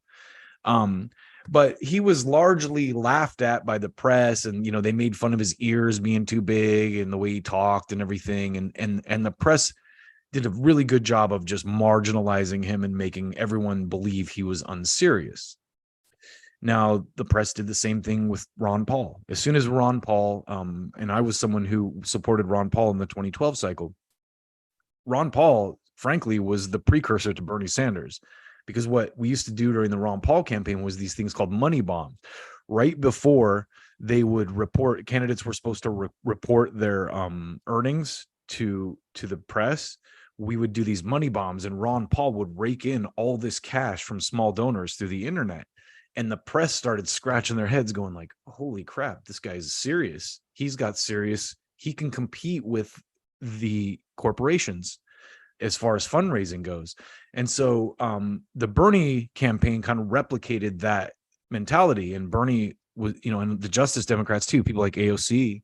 [SPEAKER 3] But he was largely laughed at by the press, and they made fun of his ears being too big and the way he talked and everything, and the press did a really good job of just marginalizing him and making everyone believe he was unserious. Now, the press did the same thing with Ron Paul. As soon as Ron Paul, and I was someone who supported Ron Paul in the 2012 cycle, Ron Paul frankly, was the precursor to Bernie Sanders. Because what we used to do during the Ron Paul campaign was these things called money bombs. Right before they would report, candidates were supposed to report their earnings to the press. We would do these money bombs, and Ron Paul would rake in all this cash from small donors through the internet. And the press started scratching their heads going like, holy crap, this guy's serious. He's got serious. He can compete with the corporations as far as fundraising goes. And so the Bernie campaign kind of replicated that mentality. And Bernie was, and the Justice Democrats too, people like AOC,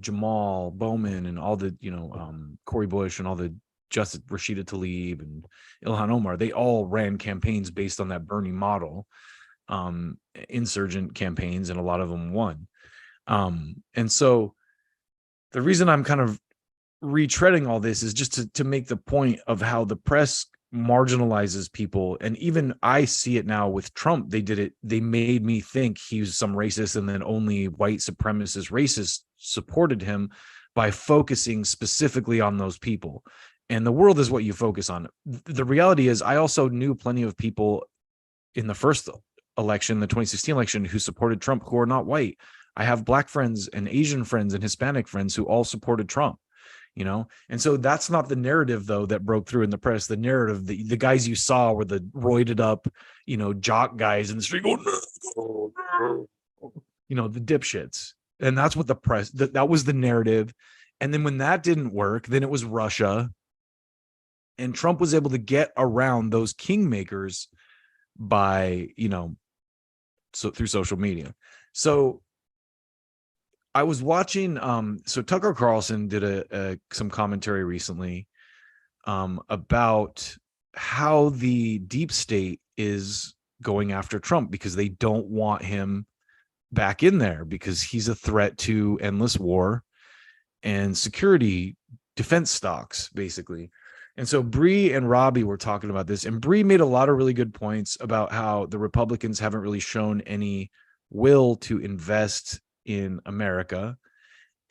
[SPEAKER 3] Jamal Bowman and all the, Cory Bush and all the Justice, Rashida Tlaib and Ilhan Omar, they all ran campaigns based on that Bernie model, insurgent campaigns, and a lot of them won. And so the reason I'm kind of retreading all this is just to make the point of how the press marginalizes people. And even I see it now with Trump. They made me think he was some racist, and then only white supremacist racists supported him by focusing specifically on those people. And the world is what you focus on. The reality is, I also knew plenty of people in the first election, the 2016 election, who supported Trump, who are not white. I have Black friends and Asian friends and Hispanic friends who all supported Trump. And so that's not the narrative, though, that broke through in the press. The narrative, the guys you saw were the roided up, jock guys in the street going, the dipshits. And that's what the press, that was the narrative. And then when that didn't work, then it was Russia. And Trump was able to get around those kingmakers by, so through social media. So I was watching, so Tucker Carlson did some commentary recently about how the deep state is going after Trump because they don't want him back in there because he's a threat to endless war and security defense stocks, basically. And so Bree and Robbie were talking about this, and Bree made a lot of really good points about how the Republicans haven't really shown any will to invest in America.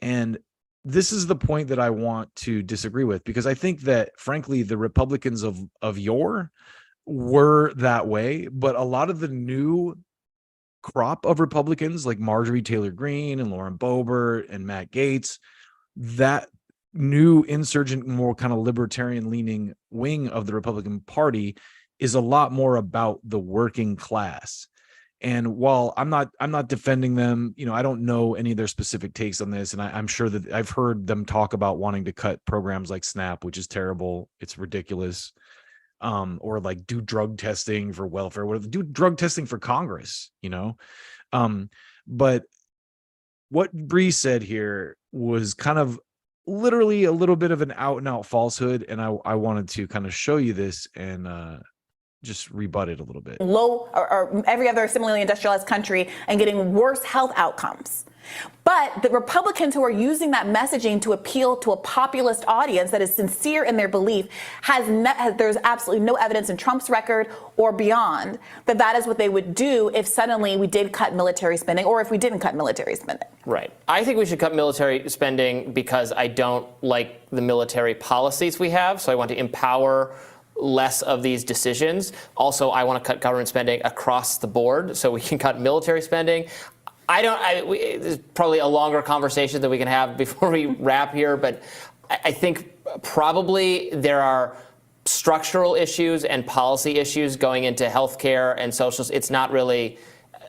[SPEAKER 3] And this is the point that I want to disagree with, because I think that, frankly, the Republicans of yore were that way, but a lot of the new crop of Republicans like Marjorie Taylor Greene and Lauren Boebert and Matt Gaetz, that new insurgent, more kind of libertarian leaning wing of the Republican Party is a lot more about the working class. And while I'm not defending them, I don't know any of their specific takes on this. And I'm sure that I've heard them talk about wanting to cut programs like SNAP, which is terrible. It's ridiculous. Or like do drug testing for welfare, whatever, do drug testing for Congress, but what Bree said here was kind of literally a little bit of an out and out falsehood. And I wanted to kind of show you this and just rebut it a little bit.
[SPEAKER 14] Low or every other similarly industrialized country and getting worse health outcomes. But the Republicans who are using that messaging to appeal to a populist audience that is sincere in their belief there's absolutely no evidence in Trump's record or beyond that is what they would do if suddenly we did cut military spending or if we didn't cut military spending.
[SPEAKER 15] Right. I think we should cut military spending because I don't like the military policies we have. So I want to empower less of these decisions. Also, I want to cut government spending across the board so we can cut military spending. There's probably a longer conversation that we can have before we wrap here, but I think probably there are structural issues and policy issues going into healthcare and social. It's not really,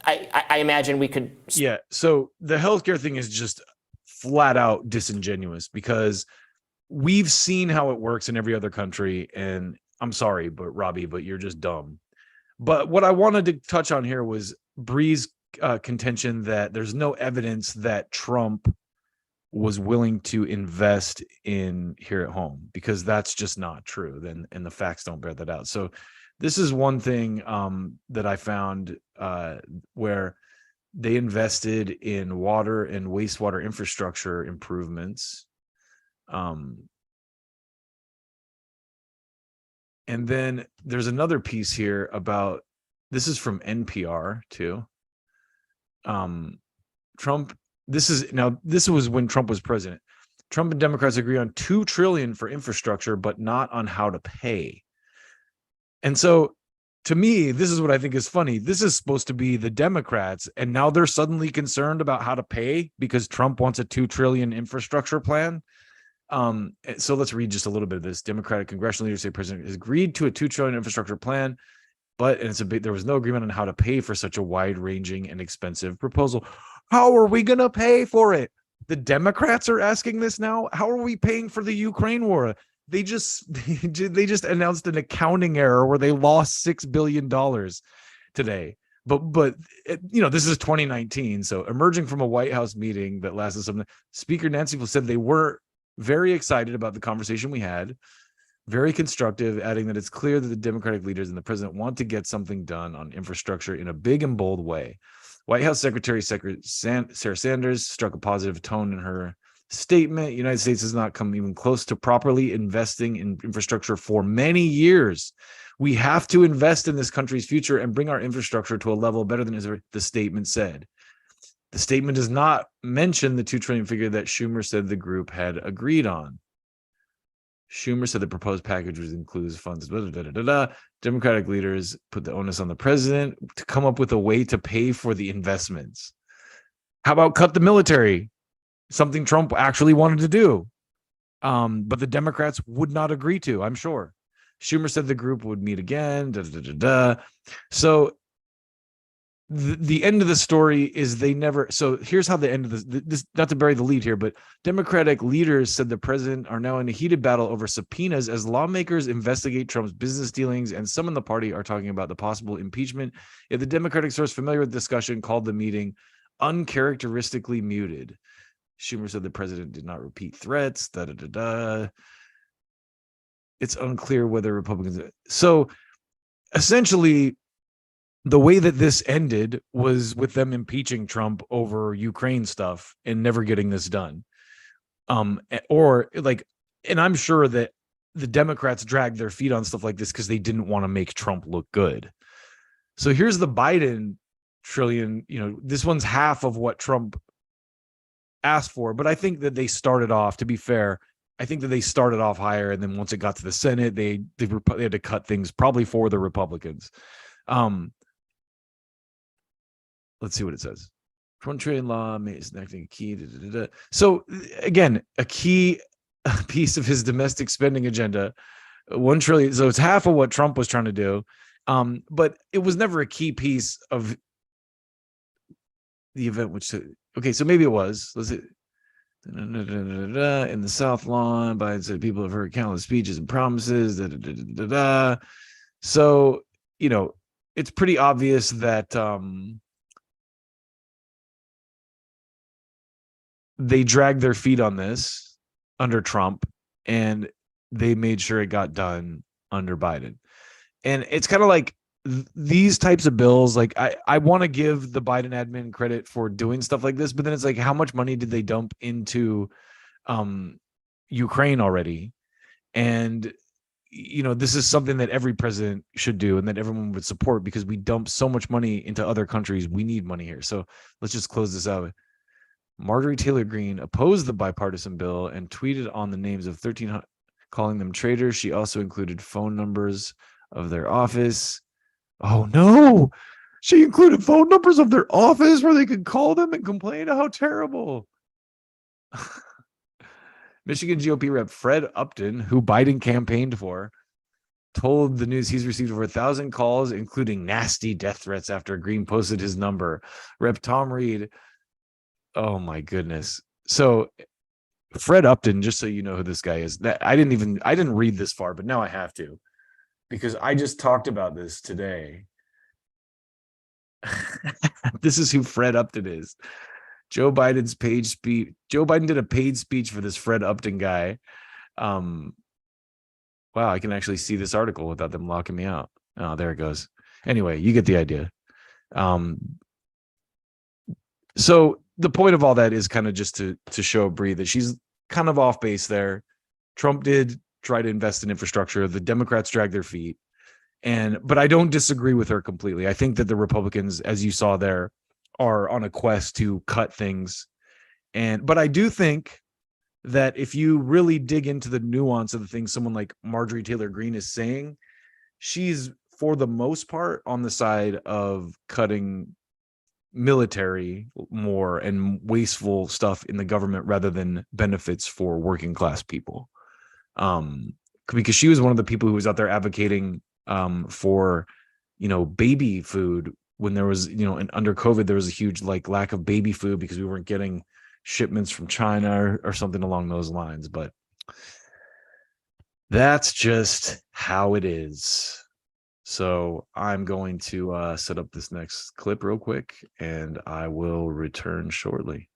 [SPEAKER 15] I imagine we could.
[SPEAKER 3] Yeah. So the healthcare thing is just flat out disingenuous because we've seen how it works in every other country. And I'm sorry, but Robbie, but you're just dumb. But what I wanted to touch on here was Bree's contention that there's no evidence that Trump was willing to invest in here at home, because that's just not true. And the facts don't bear that out. So this is one thing that I found where they invested in water and wastewater infrastructure improvements. And then there's another piece here about, this is from NPR too. Trump, this was when Trump was president. Trump and Democrats agree on $2 trillion for infrastructure, but not on how to pay. And so, to me, this is what I think is funny. This is supposed to be the Democrats, and now they're suddenly concerned about how to pay because Trump wants a $2 trillion infrastructure plan. So let's read just a little bit of this. Democratic congressional leaders say President has agreed to a $2 trillion infrastructure plan, but there was no agreement on how to pay for such a wide-ranging and expensive proposal. How are we going to pay for it? The Democrats are asking this now. How are we paying for the Ukraine war? They just announced an accounting error where they lost $6 billion today. But this is 2019. So emerging from a White House meeting that lasted something, Speaker Nancy Pelosi said they were very excited about the conversation we had, very constructive, adding that it's clear that the Democratic leaders and the president want to get something done on infrastructure in a big and bold way. White House Secretary Sarah Sanders struck a positive tone in her statement. The United States has not come even close to properly investing in infrastructure for many years. We have to invest in this country's future and bring our infrastructure to a level better than the statement said. The statement does not mention the $2 trillion figure that Schumer said the group had agreed on. Schumer said the proposed package would include funds. Democratic leaders put the onus on the president to come up with a way to pay for the investments. How about cut the military? Something Trump actually wanted to do. But the Democrats would not agree to, I'm sure. Schumer said the group would meet again. So the end of the story is they never. So here's how the end of this, not to bury the lead here, but Democratic leaders said the president are now in a heated battle over subpoenas as lawmakers investigate Trump's business dealings, and some in the party are talking about the possible impeachment. Yet the Democratic source familiar with the discussion called the meeting uncharacteristically muted. Schumer said the president did not repeat threats. It's unclear whether Republicans. So essentially, the way that this ended was with them impeaching Trump over Ukraine stuff and never getting this done. And I'm sure that the Democrats dragged their feet on stuff like this because they didn't want to make Trump look good. So here's the Biden trillion. This one's half of what Trump asked for, but I think that they started off, to be fair, I think that they started off higher, and then once it got to the Senate, they had to cut things probably for the Republicans. Let's see what it says. $1 trillion law is enacting a key. So again, a key piece of his domestic spending agenda, $1 trillion. So it's half of what Trump was trying to do, but it was never a key piece of the event. Okay, so maybe it was. Let's see. In the South Lawn, Biden said people have heard countless speeches and promises. So it's pretty obvious that they dragged their feet on this under Trump, and they made sure it got done under Biden. And it's kind of like these types of bills, like I want to give the Biden admin credit for doing stuff like this, but then it's like, how much money did they dump into Ukraine already? And this is something that every president should do and that everyone would support, because we dump so much money into other countries. We need money here. So let's just close this out. Marjorie Taylor Greene opposed the bipartisan bill and tweeted on the names of 1,300, calling them traitors. She also included phone numbers of their office. Oh no, she included phone numbers of their office where they could call them and complain. How terrible. Michigan GOP rep Fred Upton, who Biden campaigned for, told the news he's received over 1,000 calls, including nasty death threats after Green posted his number. Rep Tom Reed. Oh my goodness. So Fred Upton, just so you know who this guy is, that I didn't read this far, but now I have to, because I just talked about this today. This is who Fred Upton is. Joe Biden's paid speech. Joe Biden did a paid speech for this Fred Upton guy. Wow, I can actually see this article without them locking me out. Oh, there it goes. Anyway, you get the idea. So the point of all that is kind of just to show Bree that she's kind of off base there. Trump did try to invest in infrastructure. The Democrats dragged their feet. But I don't disagree with her completely. I think that the Republicans, as you saw there, are on a quest to cut things. But I do think that if you really dig into the nuance of the things someone like Marjorie Taylor Greene is saying, she's for the most part on the side of cutting military more and wasteful stuff in the government rather than benefits for working class people. Because she was one of the people who was out there advocating for, baby food when there was, and under COVID, there was a huge lack of baby food because we weren't getting shipments from China or something along those lines. But that's just how it is. So I'm going to set up this next clip real quick, and I will return shortly.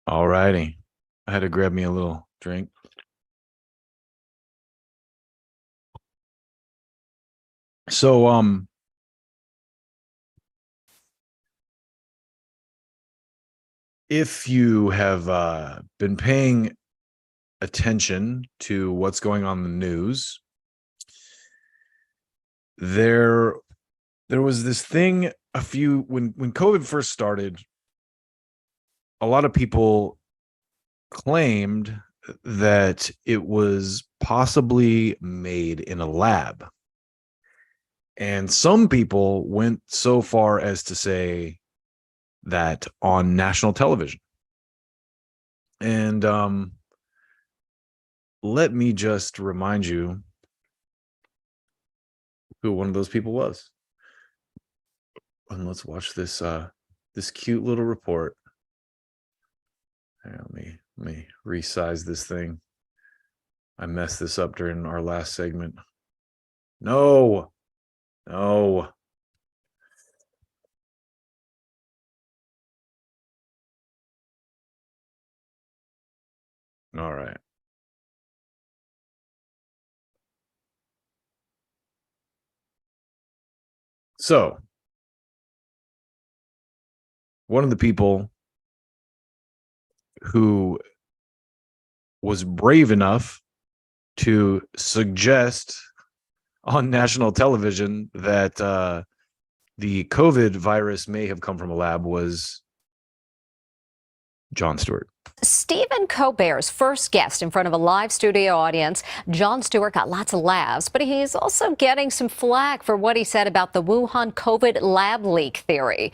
[SPEAKER 3] All righty. I had to grab me a little drink. So, if you have been paying attention to what's going on in the news, there was this thing when COVID first started, a lot of people claimed that it was possibly made in a lab. And some people went so far as to say that on national television. And let me just remind you who one of those people was. And let's watch this this cute little report. Let me resize this thing. I messed this up during our last segment. No. All right. So, one of the people who was brave enough to suggest on national television that the COVID virus may have come from a lab was Jon Stewart.
[SPEAKER 16] Stephen Colbert's first guest in front of a live studio audience. Jon Stewart got lots of laughs, but he's also getting some flack for what he said about the Wuhan COVID lab leak theory.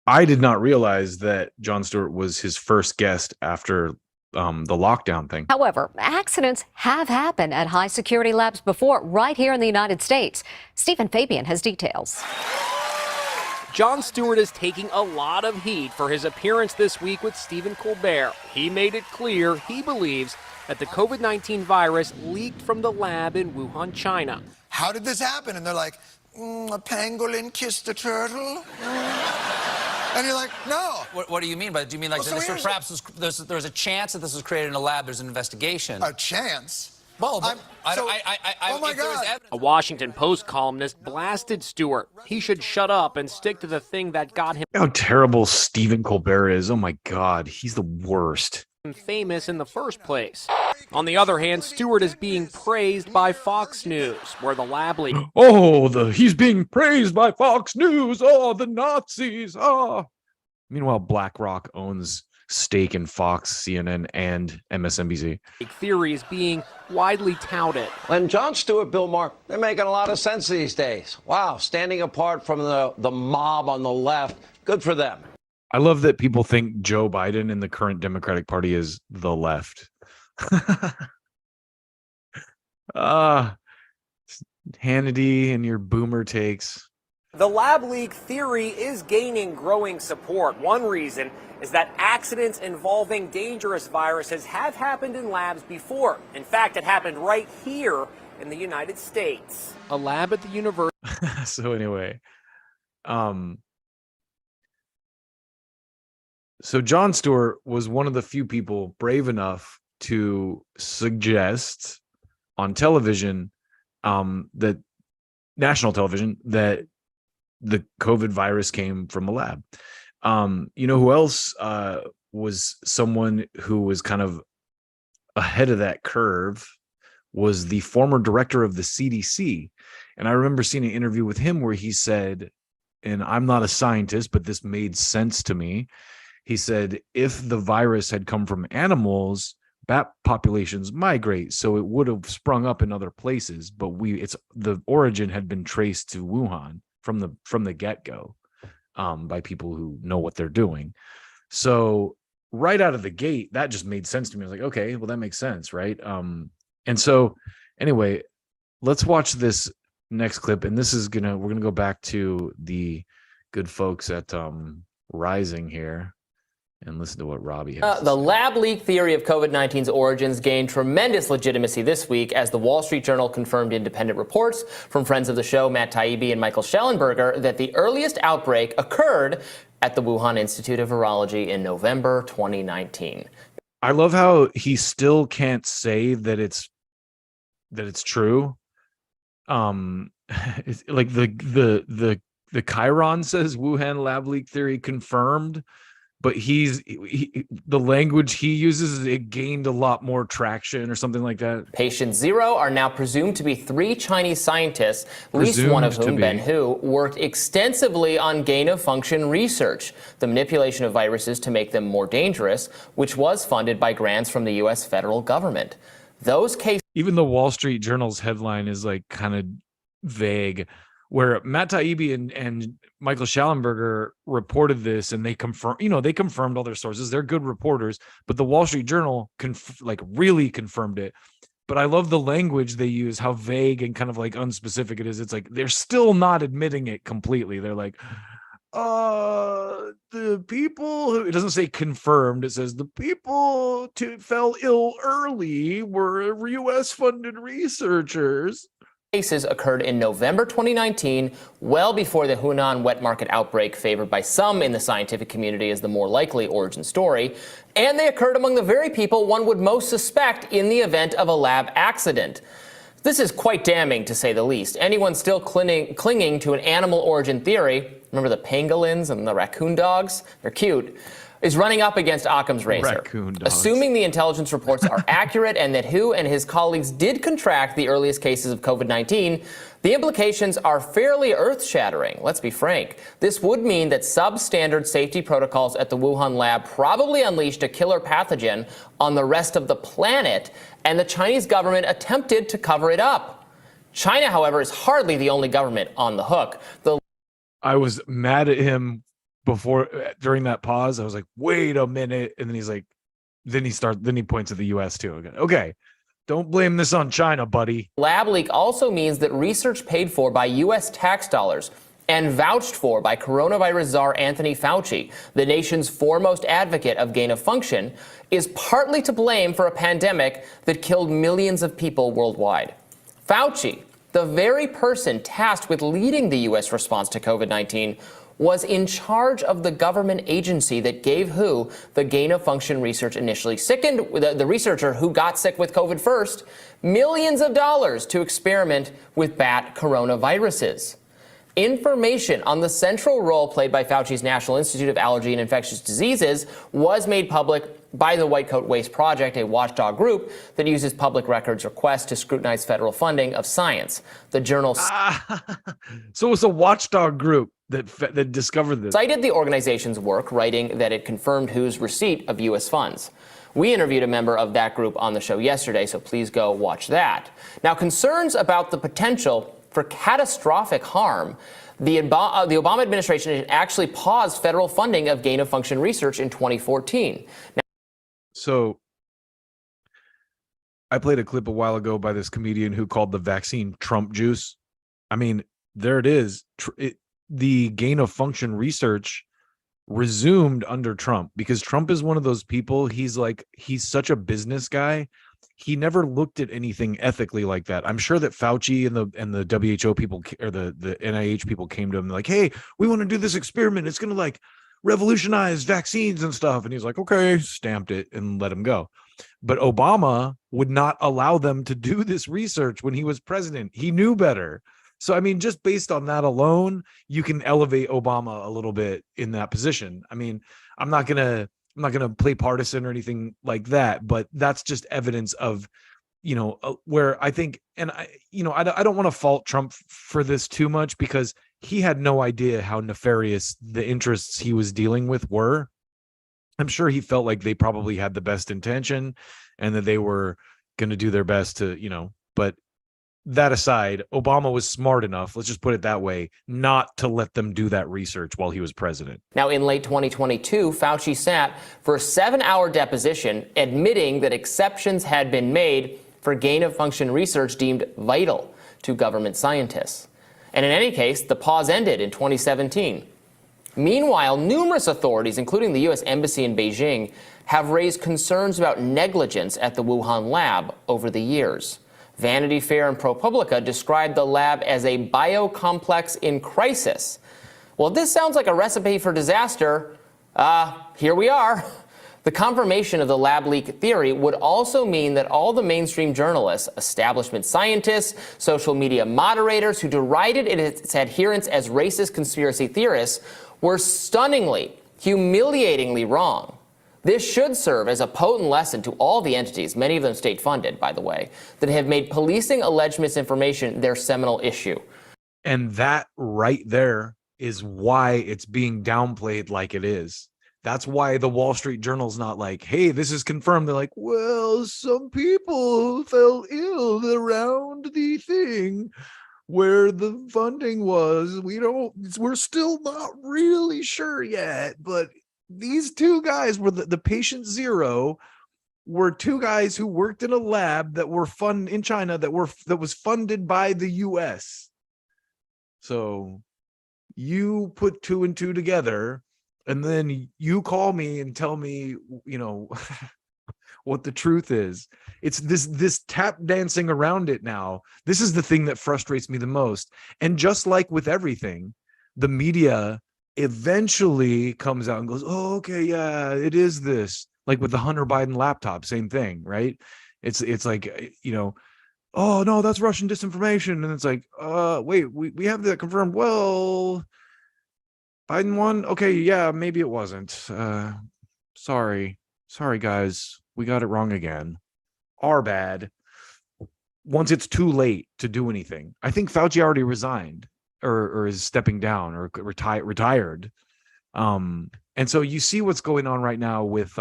[SPEAKER 3] I did not realize that Jon Stewart was his first guest after the lockdown thing.
[SPEAKER 16] However, accidents have happened at high security labs before, right here in the United States. Stephen Fabian has details.
[SPEAKER 17] Jon Stewart is taking a lot of heat for his appearance this week with Stephen Colbert. He made it clear he believes that the COVID-19 virus leaked from the lab in Wuhan, China.
[SPEAKER 18] How did this happen? And they're like, a pangolin kissed a turtle? And you're like, no.
[SPEAKER 19] What do you mean by that? Do you mean like
[SPEAKER 18] Well, so
[SPEAKER 19] this
[SPEAKER 18] here's-
[SPEAKER 19] perhaps there's a chance that this was created in a lab, there's an investigation?
[SPEAKER 18] A chance?
[SPEAKER 19] Well,
[SPEAKER 18] I'm- so- oh my
[SPEAKER 19] if there was
[SPEAKER 18] God.
[SPEAKER 19] evidence-
[SPEAKER 17] A Washington Post columnist blasted Stewart. He should shut up and stick to the thing that got him
[SPEAKER 3] How terrible Stephen Colbert is. Oh my God, he's the worst.
[SPEAKER 17] famous in the first place. On the other hand, Stewart is being praised by Fox News, where the lab leak
[SPEAKER 3] Oh, he's being praised by Fox News. Oh, the Nazis. Oh. Meanwhile, BlackRock owns stake in Fox, CNN, and MSNBC.
[SPEAKER 17] theory is being widely touted.
[SPEAKER 20] And Jon Stewart, Bill Maher, they're making a lot of sense these days. Wow, standing apart from the mob on the left. Good for them.
[SPEAKER 3] I love that people think Joe Biden and the current Democratic Party is the left. Hannity and your boomer takes.
[SPEAKER 17] The lab leak theory is gaining growing support. One reason is that accidents involving dangerous viruses have happened in labs before. In fact, it happened right here in the United States. A lab at the university.
[SPEAKER 3] So anyway, so Jon Stewart was one of the few people brave enough to suggest on television, that national television, that the COVID virus came from a lab. You know who else was someone who was kind of ahead of that curve was the former director of the CDC. And I remember seeing an interview with him where he said, and I'm not a scientist, but this made sense to me. He said, if the virus had come from animals, bat populations migrate, so it would have sprung up in other places, but the origin had been traced to Wuhan from the get-go, by people who know what they're doing. So right out of the gate, that just made sense to me. I was like, okay, well, that makes sense, right? And so anyway, let's watch this next clip, and we're gonna go back to the good folks at Rising here and listen to what Robbie has.
[SPEAKER 15] The lab leak theory of COVID-19's origins gained tremendous legitimacy this week as the Wall Street Journal confirmed independent reports from friends of the show, Matt Taibbi and Michael Schellenberger, that the earliest outbreak occurred at the Wuhan Institute of Virology in November 2019.
[SPEAKER 3] I love how he still can't say that it's true. It's like the Chiron says Wuhan lab leak theory confirmed, but the language he uses, it gained a lot more traction or something like that.
[SPEAKER 15] Patient zero are now presumed to be 3 Chinese scientists, at least one of whom, Ben Hu, worked extensively on gain-of-function research, the manipulation of viruses to make them more dangerous, which was funded by grants from the U.S. federal government. Those cases...
[SPEAKER 3] Even the Wall Street Journal's headline is like kind of vague, where Matt Taibbi and Michael Schellenberger reported this, and they confirmed all their sources. They're good reporters, but the Wall Street Journal really confirmed it. But I love the language they use, how vague and kind of like unspecific it is. It's like they're still not admitting it completely. They're like, the people who, it doesn't say confirmed, it says the people fell ill early were US funded researchers.
[SPEAKER 15] Cases occurred in November 2019, well before the Hunan wet market outbreak favored by some in the scientific community as the more likely origin story, and they occurred among the very people one would most suspect in the event of a lab accident. This is quite damning, to say the least. Anyone still clinging to an animal origin theory, remember the pangolins and the raccoon dogs? They're cute. is running up against Occam's razor.
[SPEAKER 3] Raccoon dogs.
[SPEAKER 15] Assuming the intelligence reports are accurate and that Hu and his colleagues did contract the earliest cases of COVID-19, the implications are fairly earth-shattering. Let's be frank. This would mean that substandard safety protocols at the Wuhan lab probably unleashed a killer pathogen on the rest of the planet, and the Chinese government attempted to cover it up. China, however, is hardly the only government on the hook.
[SPEAKER 3] I was mad at him during that pause. I was like, wait a minute. And then he's like, then he points at the US too. Okay. Don't blame this on China, buddy.
[SPEAKER 15] Lab leak also means that research paid for by U.S. tax dollars and vouched for by coronavirus czar Anthony Fauci, the nation's foremost advocate of gain of function, is partly to blame for a pandemic that killed millions of people worldwide. Fauci, the very person tasked with leading the U.S. response to COVID-19, was in charge of the government agency that gave Hu the gain-of-function research initially sickened, the researcher who got sick with COVID first, millions of dollars to experiment with bat coronaviruses. Information on the central role played by Fauci's National Institute of Allergy and Infectious Diseases was made public by the White Coat Waste Project, a watchdog group that uses public records requests to scrutinize federal funding of science. The journal
[SPEAKER 3] So it's a watchdog group that discovered this.
[SPEAKER 15] Cited the organization's work, writing that it confirmed Hu's receipt of U.S. funds. We interviewed a member of that group on the show yesterday, so please go watch that. Now, concerns about the potential for catastrophic harm, the Obama administration had actually paused federal funding of gain-of-function research in 2014.
[SPEAKER 3] So I played a clip a while ago by this comedian who called the vaccine Trump juice. I mean, there it is. The gain-of-function research resumed under Trump because Trump is one of those people. He's such a business guy. He never looked at anything ethically like that. I'm sure that Fauci and the WHO people or the NIH people came to him like, hey, we want to do this experiment. It's going to revolutionize vaccines and stuff. And he's like, okay, stamped it and let him go. But Obama would not allow them to do this research when he was president. He knew better. So, I mean, just based on that alone, you can elevate Obama a little bit in that position. I mean, I'm not going to play partisan or anything like that, but that's just evidence of, where I think, and I don't want to fault Trump for this too much because he had no idea how nefarious the interests he was dealing with were. I'm sure he felt like they probably had the best intention and that they were going to do their best to, but that aside, Obama was smart enough, let's just put it that way, not to let them do that research while he was president.
[SPEAKER 15] Now, in late 2022, Fauci sat for a 7-hour deposition admitting that exceptions had been made for gain-of-function research deemed vital to government scientists. And in any case, the pause ended in 2017. Meanwhile, numerous authorities, including the U.S. Embassy in Beijing, have raised concerns about negligence at the Wuhan lab over the years. Vanity Fair and ProPublica described the lab as a biocomplex in crisis. Well, if this sounds like a recipe for disaster, here we are. The confirmation of the lab leak theory would also mean that all the mainstream journalists, establishment scientists, social media moderators who derided its adherents as racist conspiracy theorists were stunningly, humiliatingly wrong. This should serve as a potent lesson to all the entities, many of them state-funded, by the way, that have made policing alleged misinformation their seminal issue.
[SPEAKER 3] And that right there is why it's being downplayed like it is. That's why the Wall Street Journal's not like, hey, this is confirmed. They're like, well, some people fell ill around the thing where the funding was. We're still not really sure yet, but these two guys were the patient zero were two guys who worked in a lab that were in China that was funded by the US. So you put 2 and 2 together and then you call me and tell me, what the truth is. It's this tap dancing around it now. This is the thing that frustrates me the most. And just like with everything, the media eventually comes out and goes, oh, okay, yeah, it is this. Like with the Hunter Biden laptop, same thing, right? It's like, oh no, that's Russian disinformation. And it's like, wait, we have that confirmed. Well, Biden won. Okay, yeah, maybe it wasn't. Sorry, guys, we got it wrong again. Our bad. Once it's too late to do anything, I think Fauci already resigned or is stepping down or retired. And so you see what's going on right now with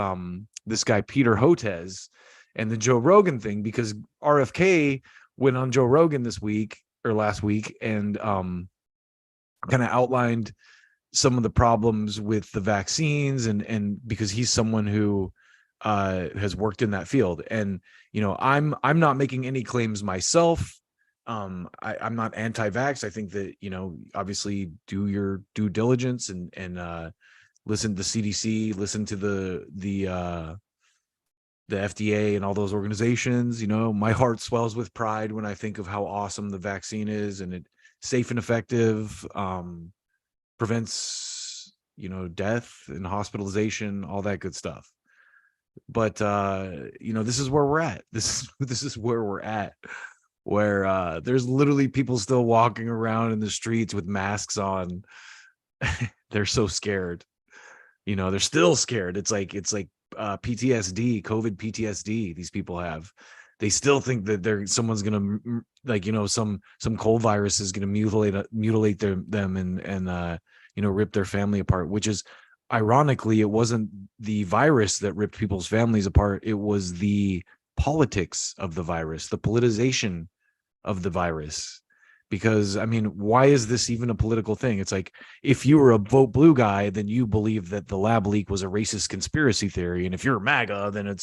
[SPEAKER 3] this guy Peter Hotez and the Joe Rogan thing, because RFK went on Joe Rogan this week or last week and kind of outlined some of the problems with the vaccines and because he's someone who has worked in that field. And I'm not making any claims myself. I'm not anti-vax. I think that obviously do your due diligence and listen to the CDC, listen to the FDA and all those organizations. My heart swells with pride when I think of how awesome the vaccine is, and it's safe and effective, prevents death and hospitalization, all that good stuff. But this is where we're at. This is where we're at, where there's literally people still walking around in the streets with masks on. They're so scared. They're still scared. It's like PTSD, COVID PTSD these people have. They still think that someone's gonna some cold virus is gonna mutilate them and rip their family apart, which is ironically, it wasn't the virus that ripped people's families apart. It was the politics of the virus, the politicization of the virus. Because, why is this even a political thing? It's like, if you were a vote blue guy, then you believe that the lab leak was a racist conspiracy theory. And if you're a MAGA, then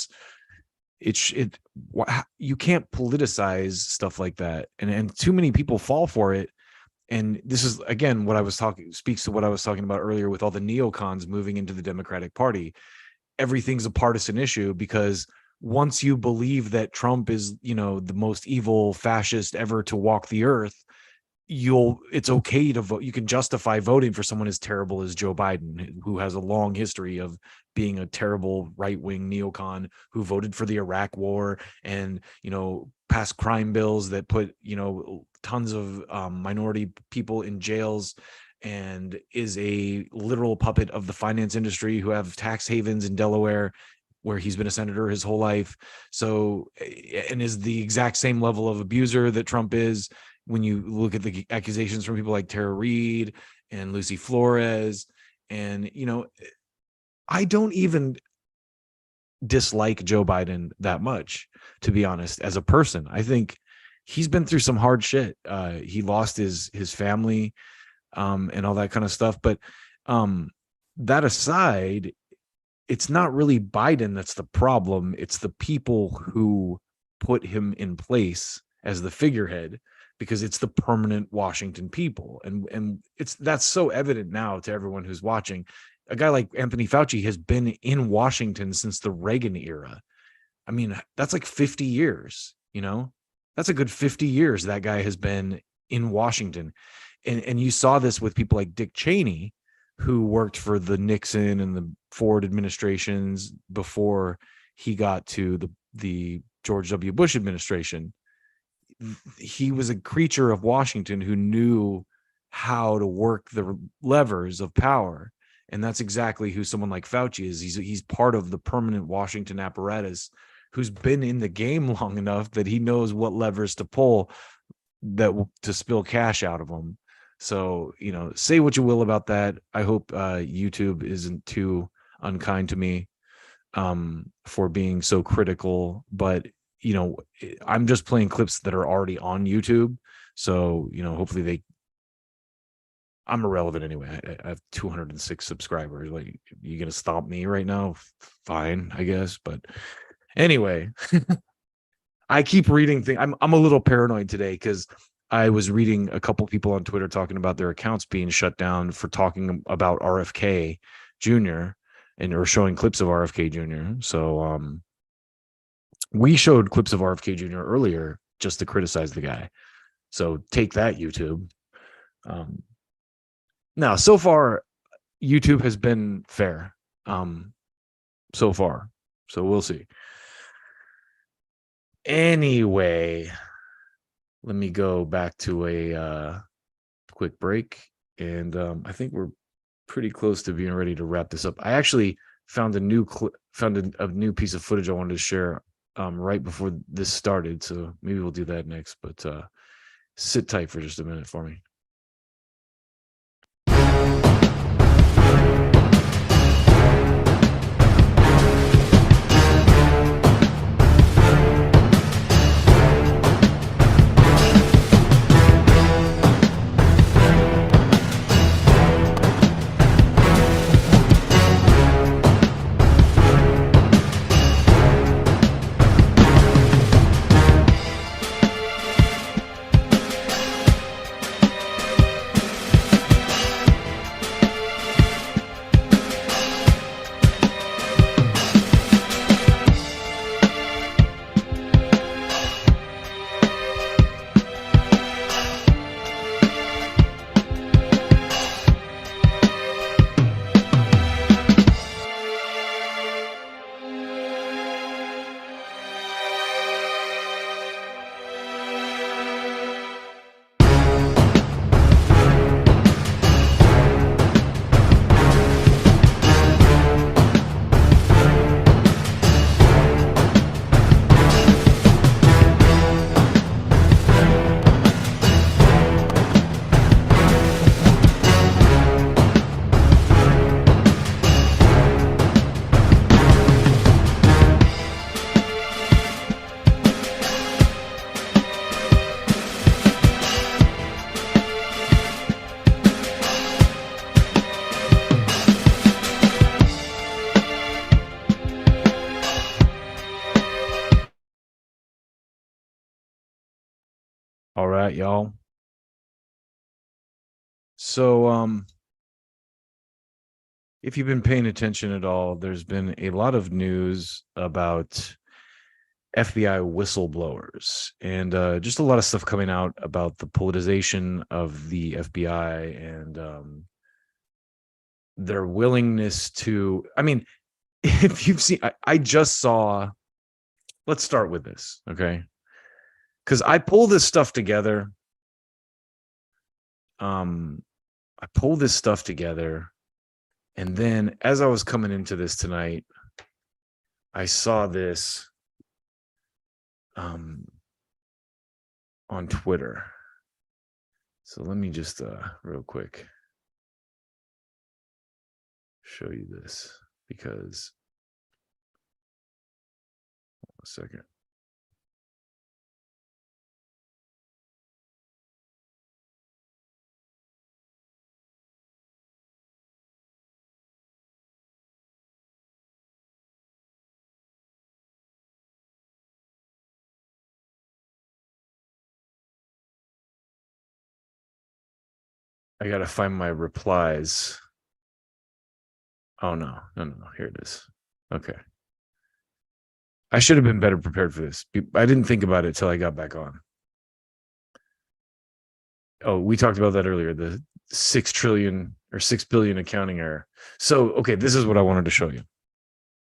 [SPEAKER 3] you can't politicize stuff like that. And too many people fall for it. And this is, again, speaks to what I was talking about earlier with all the neocons moving into the Democratic Party. Everything's a partisan issue, because once you believe that Trump is, the most evil fascist ever to walk the earth, it's okay to vote. You can justify voting for someone as terrible as Joe Biden, who has a long history of being a terrible right-wing neocon who voted for the Iraq war and, passed crime bills that put, tons of minority people in jails, and is a literal puppet of the finance industry who have tax havens in Delaware, where he's been a senator his whole life. So, and is the exact same level of abuser that Trump is. When you look at the accusations from people like Tara Reid and Lucy Flores, and, I don't even dislike Joe Biden that much, to be honest, as a person. I think he's been through some hard shit. He lost his family and all that kind of stuff. But that aside, it's not really Biden that's the problem. It's the people who put him in place as the figurehead, because it's the permanent Washington people. And that's so evident now to everyone who's watching. A guy like Anthony Fauci has been in Washington since the Reagan era. That's like 50 years, that's a good 50 years that guy has been in Washington. And you saw this with people like Dick Cheney, who worked for the Nixon and the Ford administrations before he got to the George W. Bush administration. He was a creature of Washington who knew how to work the levers of power. And that's exactly who someone like Fauci is. He's part of the permanent Washington apparatus, who's been in the game long enough that he knows what levers to pull to spill cash out of them. So, say what you will about that. I hope YouTube isn't too unkind to me for being so critical, but I'm just playing clips that are already on YouTube. So, hopefully I'm irrelevant anyway. I have 206 subscribers. Like, you going to stop me right now? Fine, I guess. But anyway, I keep reading things. I'm a little paranoid today, because I was reading a couple people on Twitter talking about their accounts being shut down for talking about RFK Jr. or showing clips of RFK Jr. So, we showed clips of RFK Jr. earlier just to criticize the guy. So take that, YouTube. Now, so far, YouTube has been fair. So far. So we'll see. Anyway, let me go back to a quick break. And I think we're pretty close to being ready to wrap this up. I actually found a new a new piece of footage I wanted to share right before this started. So maybe we'll do that next. But sit tight for just a minute for me. All right, y'all. So, if you've been paying attention at all, there's been a lot of news about FBI whistleblowers and just a lot of stuff coming out about the politicization of the FBI and their willingness to. I mean, if you've seen, I just saw. Let's start with this, okay? Because I pull this stuff together. I pull this stuff together, and then as I was coming into this tonight, I saw this on Twitter. So let me just real quick show you this, because a second. I gotta find my replies. Oh no. Here it is. Okay. I should have been better prepared for this. I didn't think about it till I got back on. Oh, we talked about that earlier, the 6 trillion or 6 billion accounting error. So, okay, this is what I wanted to show you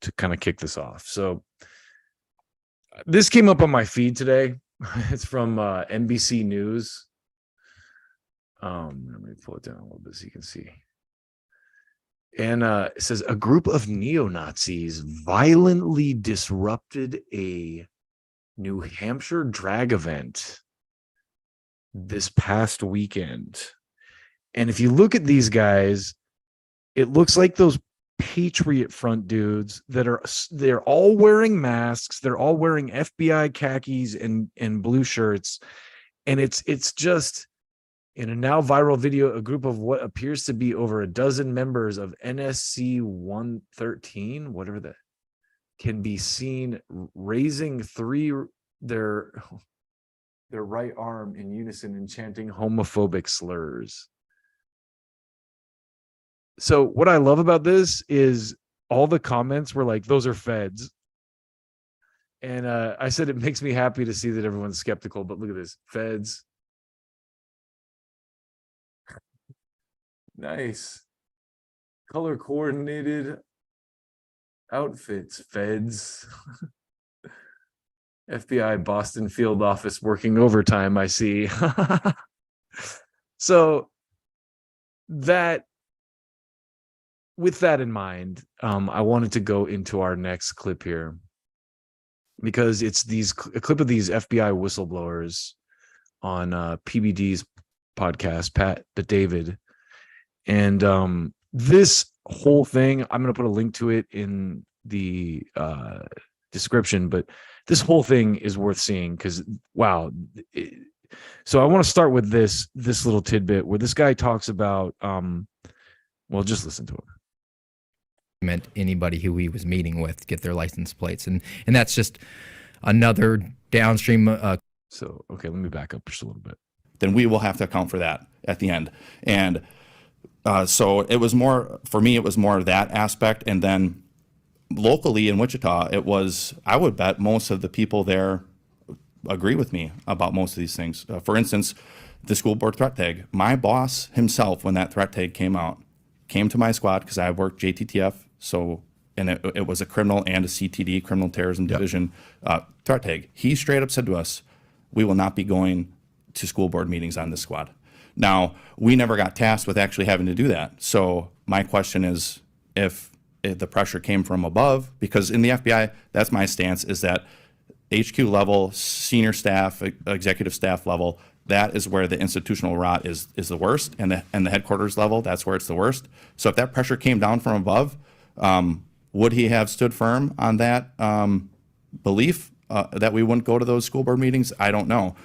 [SPEAKER 3] to kind of kick this off. So this came up on my feed today. It's from NBC News. Let me pull it down a little bit so you can see. And it says a group of neo-Nazis violently disrupted a New Hampshire drag event this past weekend. And if you look at these guys, it looks like those Patriot Front dudes that they're all wearing masks, they're all wearing FBI khakis and blue shirts, and it's just in a now viral video, a group of what appears to be over a dozen members of NSC 113, whatever that, can be seen raising their right arm in unison and chanting homophobic slurs. So what I love about this is all the comments were like, those are feds. And I said, it makes me happy to see that everyone's skeptical, but look at this, feds. Nice. Color coordinated outfits, feds. FBI Boston field office working overtime, I see. So that with that in mind, I wanted to go into our next clip here because it's a clip of these FBI whistleblowers on PBD's podcast, Pat the David. And this whole thing, I'm going to put a link to it in the description, but this whole thing is worth seeing because, wow. So I want to start with this little tidbit where this guy talks about, well, just listen to him.
[SPEAKER 21] Meant anybody who he was meeting with get their license plates, and that's just another downstream.
[SPEAKER 3] So okay, let me back up just a little bit.
[SPEAKER 22] Then we will have to account for that at the end, and so it was more for me. It was more of that aspect, and then locally in Wichita, it was. I would bet most of the people there agree with me about most of these things. For instance, the school board threat tag. My boss himself, when that threat tag came out, came to my squad because I worked JTTF. So, and it was a criminal and a CTD, criminal terrorism division threat tag. He straight up said to us, we will not be going to school board meetings on this squad. Now, we never got tasked with actually having to do that. So my question is, if the pressure came from above, because in the FBI, that's my stance, is that HQ level, senior staff, executive staff level, that is where the institutional rot is the worst, and the headquarters level, that's where it's the worst. So if that pressure came down from above, would he have stood firm on that belief that we wouldn't go to those school board meetings? I don't know,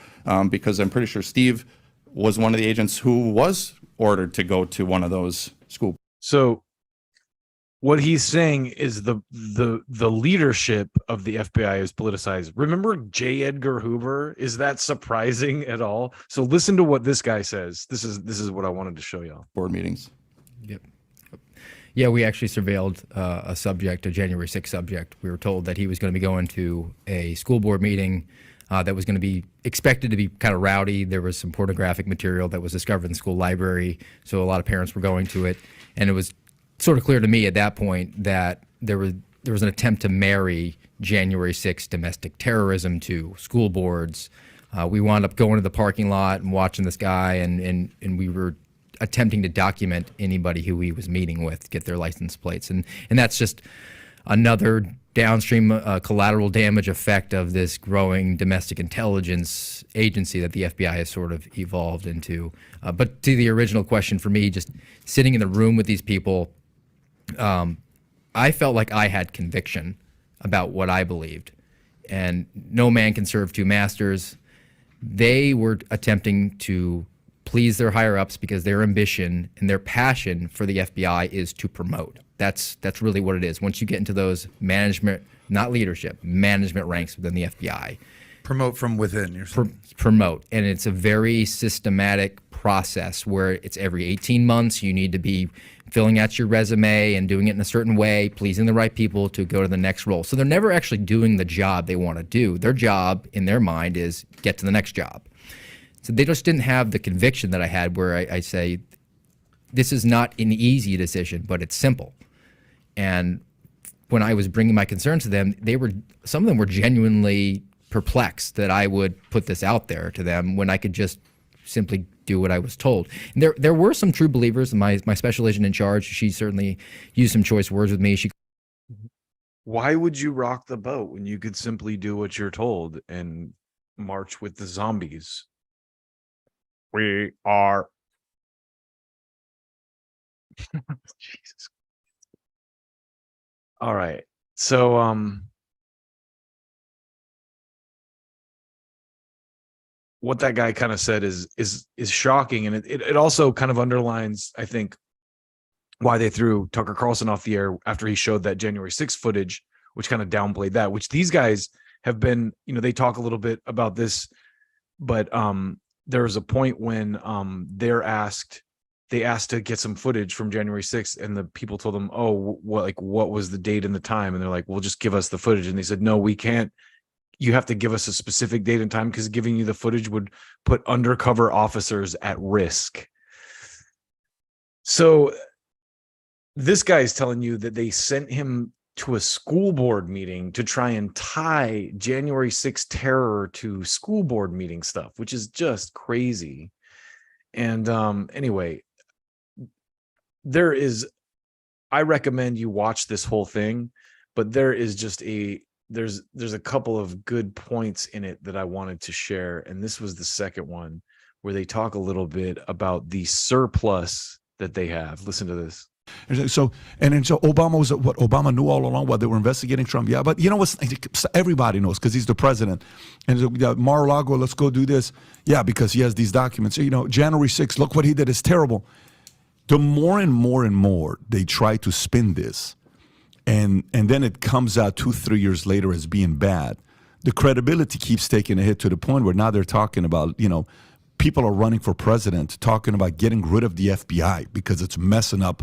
[SPEAKER 22] because I'm pretty sure Steve was one of the agents who was ordered to go to one of those school.
[SPEAKER 3] So what he's saying is the leadership of the FBI is politicized. Remember J. Edgar Hoover? Is that surprising at all? So listen to what this guy says. This is what I wanted to show y'all.
[SPEAKER 22] Board meetings.
[SPEAKER 21] Yep. Yeah, we actually surveilled a subject, a January 6th subject. We were told that he was going to be going to a school board meeting that was going to be expected to be kind of rowdy. There was some pornographic material that was discovered in the school library, so a lot of parents were going to it. And it was sort of clear to me at that point that there was an attempt to marry January 6th domestic terrorism to school boards. We wound up going to the parking lot and watching this guy, and we were attempting to document anybody who he was meeting with, get their license plates. And that's just another downstream collateral damage effect of this growing domestic intelligence agency that the FBI has sort of evolved into. But to the original question for me, just sitting in the room with these people, I felt like I had conviction about what I believed. And no man can serve two masters. They were attempting to please their higher-ups because their ambition and their passion for the FBI is to promote. That's really what it is. Once you get into those management, not leadership, management ranks within the FBI.
[SPEAKER 23] Promote from within. You're saying.
[SPEAKER 21] Promote. And it's a very systematic process where it's every 18 months you need to be filling out your resume and doing it in a certain way, pleasing the right people to go to the next role. So they're never actually doing the job they want to do. Their job in their mind is get to the next job. So they just didn't have the conviction that I had where I say, this is not an easy decision, but it's simple. And when I was bringing my concerns to them, some of them were genuinely perplexed that I would put this out there to them when I could just simply do what I was told. And there were some true believers. My special agent in charge, she certainly used some choice words with me.
[SPEAKER 3] Why would you rock the boat when you could simply do what you're told and march with the zombies? We are. Jesus. All right. So, what that guy kind of said is shocking, and it also kind of underlines, I think, why they threw Tucker Carlson off the air after he showed that January 6th footage, which kind of downplayed that. Which these guys have been, they talk a little bit about this, but there was a point when they asked to get some footage from January 6th, and the people told them, "Oh, what was the date and the time?" And they're like, "Well, just give us the footage." And they said, "No, we can't. You have to give us a specific date and time because giving you the footage would put undercover officers at risk." So this guy is telling you that they sent him to a school board meeting to try and tie January 6th terror to school board meeting stuff, which is just crazy. And anyway, there is I recommend you watch this whole thing, but there is just there's a couple of good points in it that I wanted to share, and this was the second one where they talk a little bit about the surplus that they have. Listen to this.
[SPEAKER 2] So Obama was what Obama knew all along while they were investigating Trump. Yeah, but you know what? Everybody knows because he's the president. And Mar-a-Lago, let's go do this. Yeah, because he has these documents. You know, January 6th, look what he did. It's terrible. The more and more they try to spin this, and then it comes out 2-3 years later as being bad, the credibility keeps taking a hit to the point where now they're talking about, you know, people are running for president talking about getting rid of the FBI because it's messing up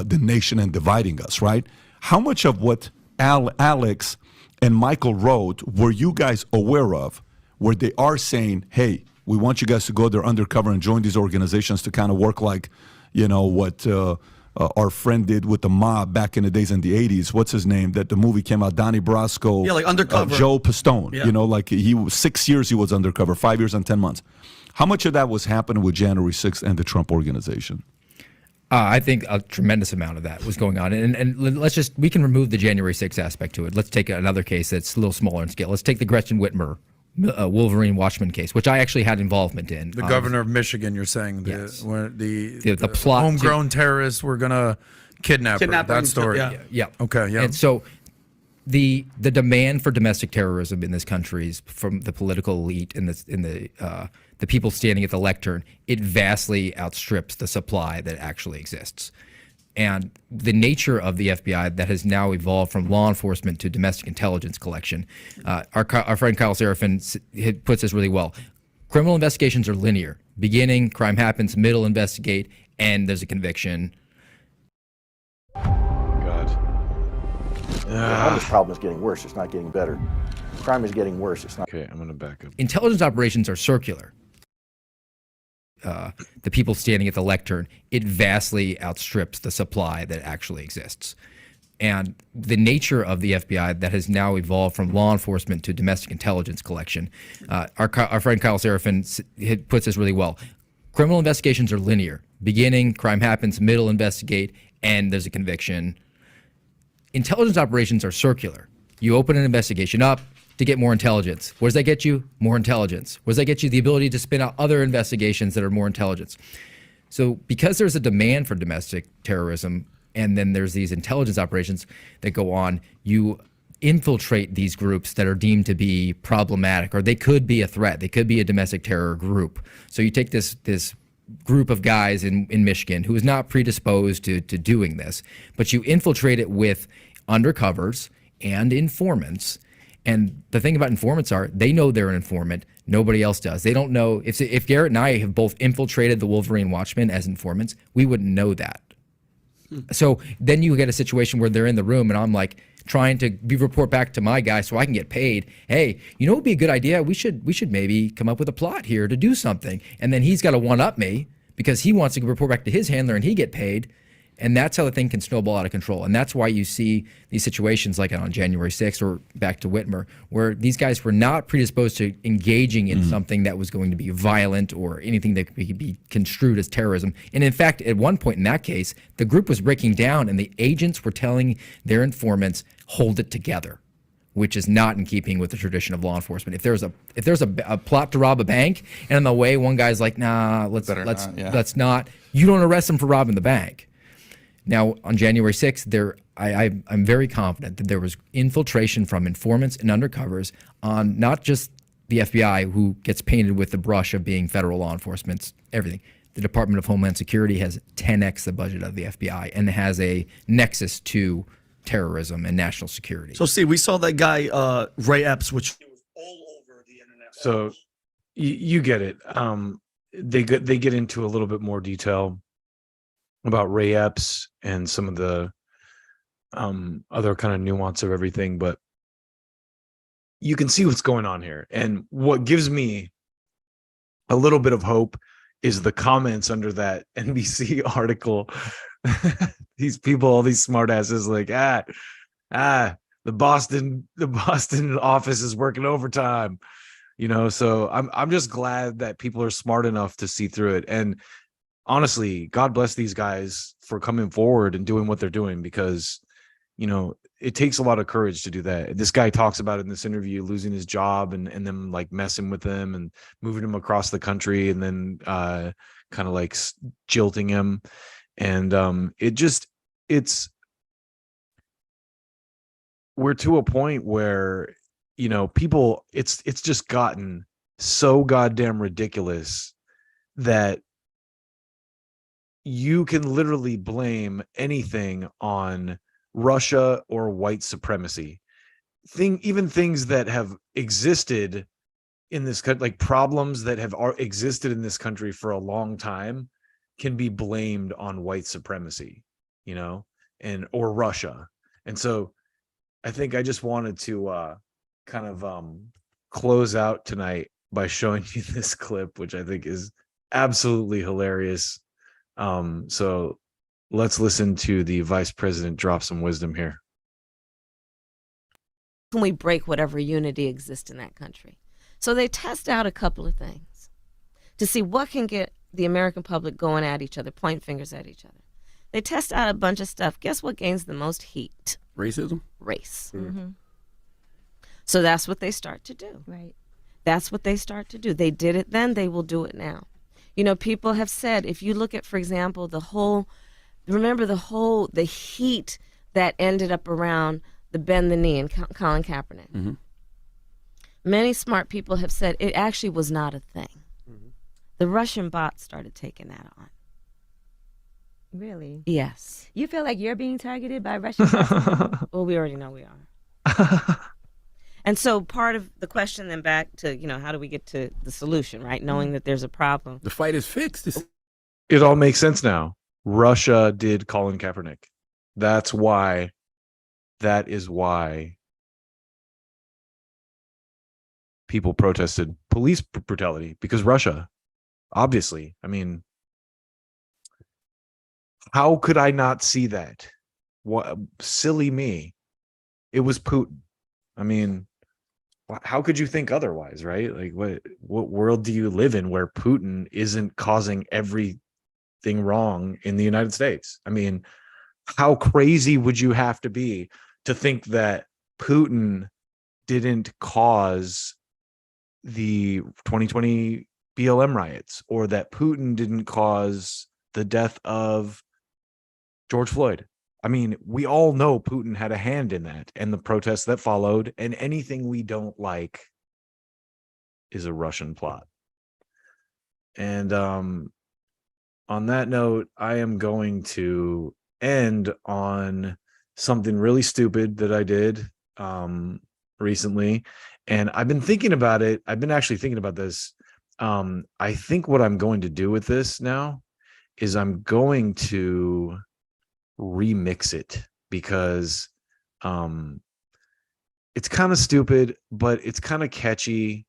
[SPEAKER 2] the nation and dividing us, right? How much of what Alex and Michael wrote were you guys aware of, where they are saying, hey, we want you guys to go there undercover and join these organizations to kind of work like, you know, what our friend did with the mob back in the days in the 80s. What's his name? That the movie came out, Donnie Brasco.
[SPEAKER 4] Yeah, like Undercover.
[SPEAKER 2] Joe Pistone.
[SPEAKER 4] Yeah.
[SPEAKER 2] You know, like he was 6 years he was undercover, 5 years and 10 months. How much of that was happening with January 6th and the Trump organization?
[SPEAKER 21] I think a tremendous amount of that was going on. And we can remove the January 6th aspect to it. Let's take another case that's a little smaller in scale. Let's take the Gretchen Whitmer Wolverine Watchman case, which I actually had involvement in.
[SPEAKER 23] The governor of Michigan, you're saying the
[SPEAKER 21] plot
[SPEAKER 23] homegrown terrorists were going to kidnap her. That story.
[SPEAKER 21] Yeah.
[SPEAKER 23] Okay. Yeah.
[SPEAKER 21] And so the demand for domestic terrorism in this country is from the political elite and the people standing at the lectern. It vastly outstrips the supply that actually exists. And the nature of the FBI that has now evolved from law enforcement to domestic intelligence collection. Our friend Kyle Seraphin puts this really well. Criminal investigations are linear. Beginning, crime happens, middle, investigate, and there's a conviction.
[SPEAKER 3] God.
[SPEAKER 5] The homeless problem is getting worse. It's not getting better. Crime is getting worse. It's not.
[SPEAKER 3] Okay, I'm going to back up.
[SPEAKER 21] Intelligence operations are circular. The people standing at the lectern, it vastly outstrips the supply that actually exists. And the nature of the FBI that has now evolved from law enforcement to domestic intelligence collection. Our friend Kyle Seraphin puts this really well. Criminal investigations are linear. Beginning, crime happens, middle, investigate, and there's a conviction. Intelligence operations are circular. You open an investigation up to get more intelligence. What does that get you? More intelligence. What does that get you? The ability to spin out other investigations that are more intelligence. So because there's a demand for domestic terrorism, and then there's these intelligence operations that go on, you infiltrate these groups that are deemed to be problematic, or they could be a threat. They could be a domestic terror group. So you take this group of guys in Michigan who is not predisposed to doing this, but you infiltrate it with undercovers and informants. And the thing about informants are they know they're an informant. Nobody else does. They don't know. If Garrett and I have both infiltrated the Wolverine Watchmen as informants, we wouldn't know that. So then you get a situation where they're in the room and I'm like trying to report back to my guy so I can get paid. Hey, you know what would be a good idea? We should maybe come up with a plot here to do something. And then he's got to one-up me because he wants to report back to his handler and he get paid. And that's how the thing can snowball out of control. And that's why you see these situations like on January 6th or back to Whitmer, where these guys were not predisposed to engaging in something that was going to be violent or anything that could be construed as terrorism. And in fact, at one point in that case, the group was breaking down and the agents were telling their informants, hold it together, which is not in keeping with the tradition of law enforcement. If there's a plot to rob a bank and on the way one guy's like, nah, let's not, you don't arrest him for robbing the bank. Now, on January 6th, I'm very confident that there was infiltration from informants and undercovers on not just the FBI, who gets painted with the brush of being federal law enforcement, everything. The Department of Homeland Security has 10x the budget of the FBI and has a nexus to terrorism and national security.
[SPEAKER 4] So, see, we saw that guy, Ray Epps, which...
[SPEAKER 3] So you get it. They get into a little bit more detail about Ray Epps and some of the other kind of nuance of everything, but you can see what's going on here. And what gives me a little bit of hope is the comments under that NBC article. These people, all these smartasses, like, the Boston office is working overtime, you know. So I'm just glad that people are smart enough to see through it. And honestly, God bless these guys for coming forward and doing what they're doing, because, you know, it takes a lot of courage to do that. This guy talks about it in this interview, losing his job and them like messing with him and moving him across the country and then kind of like jilting him. And we're to a point where, you know, people, it's just gotten so goddamn ridiculous that you can literally blame anything on Russia or white supremacy. Even things that have existed in this country, like problems that have existed in this country for a long time, can be blamed on white supremacy, you know, or Russia. And so I think I just wanted to kind of close out tonight by showing you this clip, which I think is absolutely hilarious. So let's listen to the vice president drop some wisdom here.
[SPEAKER 6] Can we break whatever unity exists in that country? So they test out a couple of things to see what can get the American public going at each other, pointing fingers at each other. They test out a bunch of stuff. Guess what gains the most heat?
[SPEAKER 7] Racism?
[SPEAKER 6] Race.
[SPEAKER 7] Mm-hmm.
[SPEAKER 6] So that's what they start to do.
[SPEAKER 9] Right.
[SPEAKER 6] That's what they start to do. They did it then, they will do it now. You know, people have said, if you look at, for example, the heat that ended up around the bend the knee and Colin Kaepernick.
[SPEAKER 7] Mm-hmm.
[SPEAKER 6] Many smart people have said it actually was not a thing.
[SPEAKER 7] Mm-hmm.
[SPEAKER 6] The Russian bot started taking that on.
[SPEAKER 9] Really?
[SPEAKER 6] Yes.
[SPEAKER 9] You feel like you're being targeted by Russian?
[SPEAKER 6] Well, we already know we are. And so part of the question then back to, you know, how do we get to the solution, right? Knowing that there's a problem.
[SPEAKER 7] The fight is fixed.
[SPEAKER 3] It all makes sense now. Russia did Colin Kaepernick. That is why people protested police brutality, because Russia, obviously. I mean, how could I not see that? What silly me. It was Putin. I mean, how could you think otherwise, right? Like, what world do you live in where Putin isn't causing everything wrong in the United States? I mean, how crazy would you have to be to think that Putin didn't cause the 2020 BLM riots, or that Putin didn't cause the death of George Floyd? I mean, we all know Putin had a hand in that, and the protests that followed, and anything we don't like is a Russian plot. And on that note, I am going to end on something really stupid that I did recently. And I've been thinking about it. I've been actually thinking about this. I think what I'm going to do with this now is I'm going to remix it, because it's kind of stupid, but it's kind of catchy,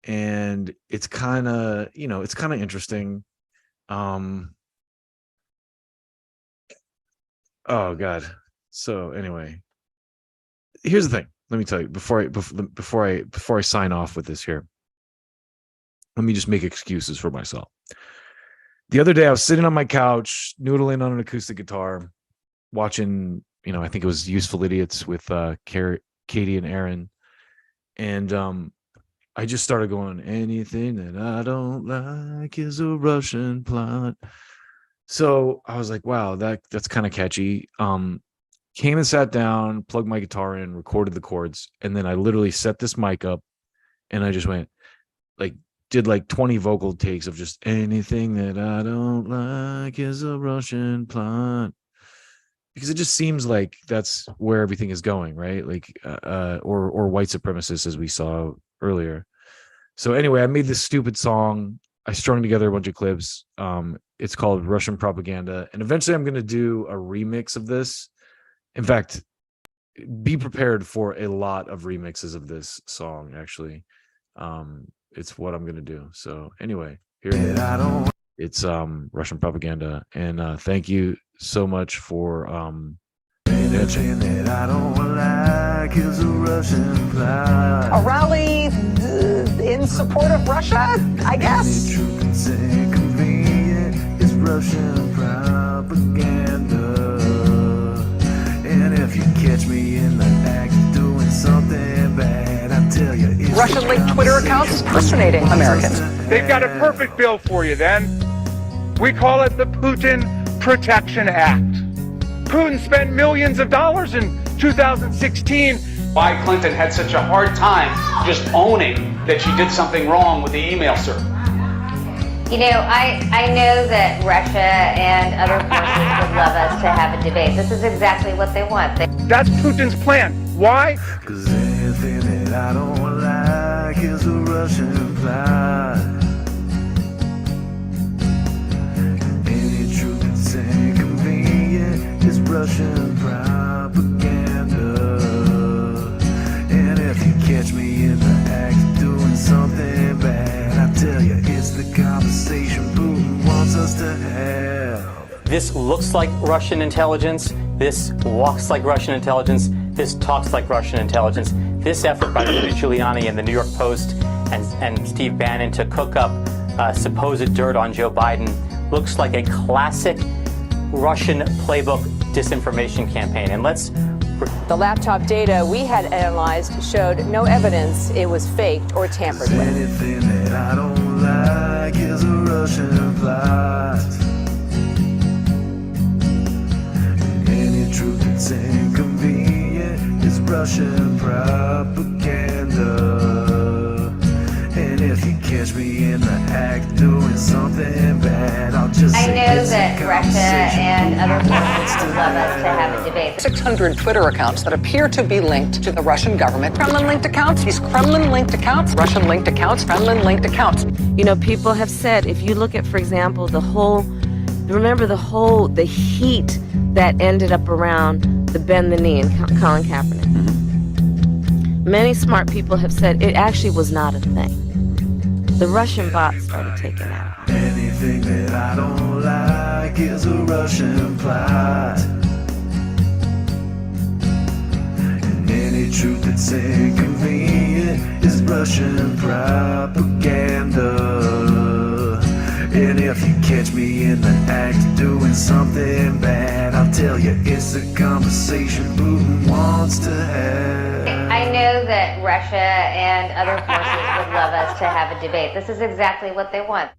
[SPEAKER 3] and it's kind of, you know, it's kind of interesting. Oh God. So anyway, here's the thing. Let me tell you before I sign off with this here. Let me just make excuses for myself. The other day I was sitting on my couch, noodling on an acoustic guitar, watching, you know, I think it was Useful Idiots with Katie and Aaron. And I just started going, anything that I don't like is a Russian plot. So I was like, wow, that's kind of catchy. Came and sat down, plugged my guitar in, recorded the chords, and then I literally set this mic up and I just went, like, did like 20 vocal takes of just anything that I don't like is a Russian plot. Because it just seems like that's where everything is going, right? Like, or white supremacists, as we saw earlier. So anyway, I made this stupid song. I strung together a bunch of clips. It's called Russian Propaganda. And eventually I'm going to do a remix of this. In fact, be prepared for a lot of remixes of this song, actually. It's what I'm going to do. So anyway, here it is. It's Russian Propaganda. And thank you so much for anything that I don't like is a Russian plot.
[SPEAKER 24] A rally in support of Russia, I guess.
[SPEAKER 7] Russian propaganda. And if you catch me in the act doing something bad, I tell you it's
[SPEAKER 8] Russian-linked Twitter accounts impersonating Americans.
[SPEAKER 11] They've got a perfect bill for you then. We call it the Putin Protection Act. Putin spent millions of dollars in 2016.
[SPEAKER 24] Why Clinton had such a hard time just owning that she did something wrong with the email server.
[SPEAKER 25] You know, I know that Russia and other forces would love us to have a debate. This is exactly what they want.
[SPEAKER 11] That's Putin's plan. Why?
[SPEAKER 7] Cause anything that I don't like is a Russian plot. Any truth that's inconvenient is Russian propaganda. And if you catch me in the act doing something bad, I tell you it's the conversation Putin wants us to have.
[SPEAKER 26] This looks like Russian intelligence. This walks like Russian intelligence. This talks like Russian intelligence. This effort by Rudy Giuliani and the New York Post and Steve Bannon to cook up supposed dirt on Joe Biden looks like a classic Russian playbook disinformation campaign. And
[SPEAKER 27] the laptop data we had analyzed showed no evidence it was faked or tampered with.
[SPEAKER 7] Anything that I don't like is a Russian plot. And any truth that's inconvenient is Russian propaganda. And if you catch me in the act doing something bad, I'll just
[SPEAKER 25] I
[SPEAKER 7] say
[SPEAKER 25] know
[SPEAKER 7] it's
[SPEAKER 25] that
[SPEAKER 7] a
[SPEAKER 25] Russia and other forces would love us to have a debate.
[SPEAKER 8] 600 Twitter accounts that appear to be linked to the Russian government. Kremlin-linked accounts, these Kremlin-linked accounts, Russian-linked accounts, Kremlin-linked accounts.
[SPEAKER 6] You know, people have said, if you look at, for example, the heat that ended up around the bend the knee and Colin Kaepernick. Many smart people have said it actually was not a thing. The Russian bots started taking out.
[SPEAKER 7] Anything that I don't like is a Russian plot. And any truth that's inconvenient is Russian propaganda. And if you catch me in the act doing something bad, I'll tell you it's a conversation Putin wants to have.
[SPEAKER 25] I know that Russia and other forces would love us to have a debate. This is exactly what they want.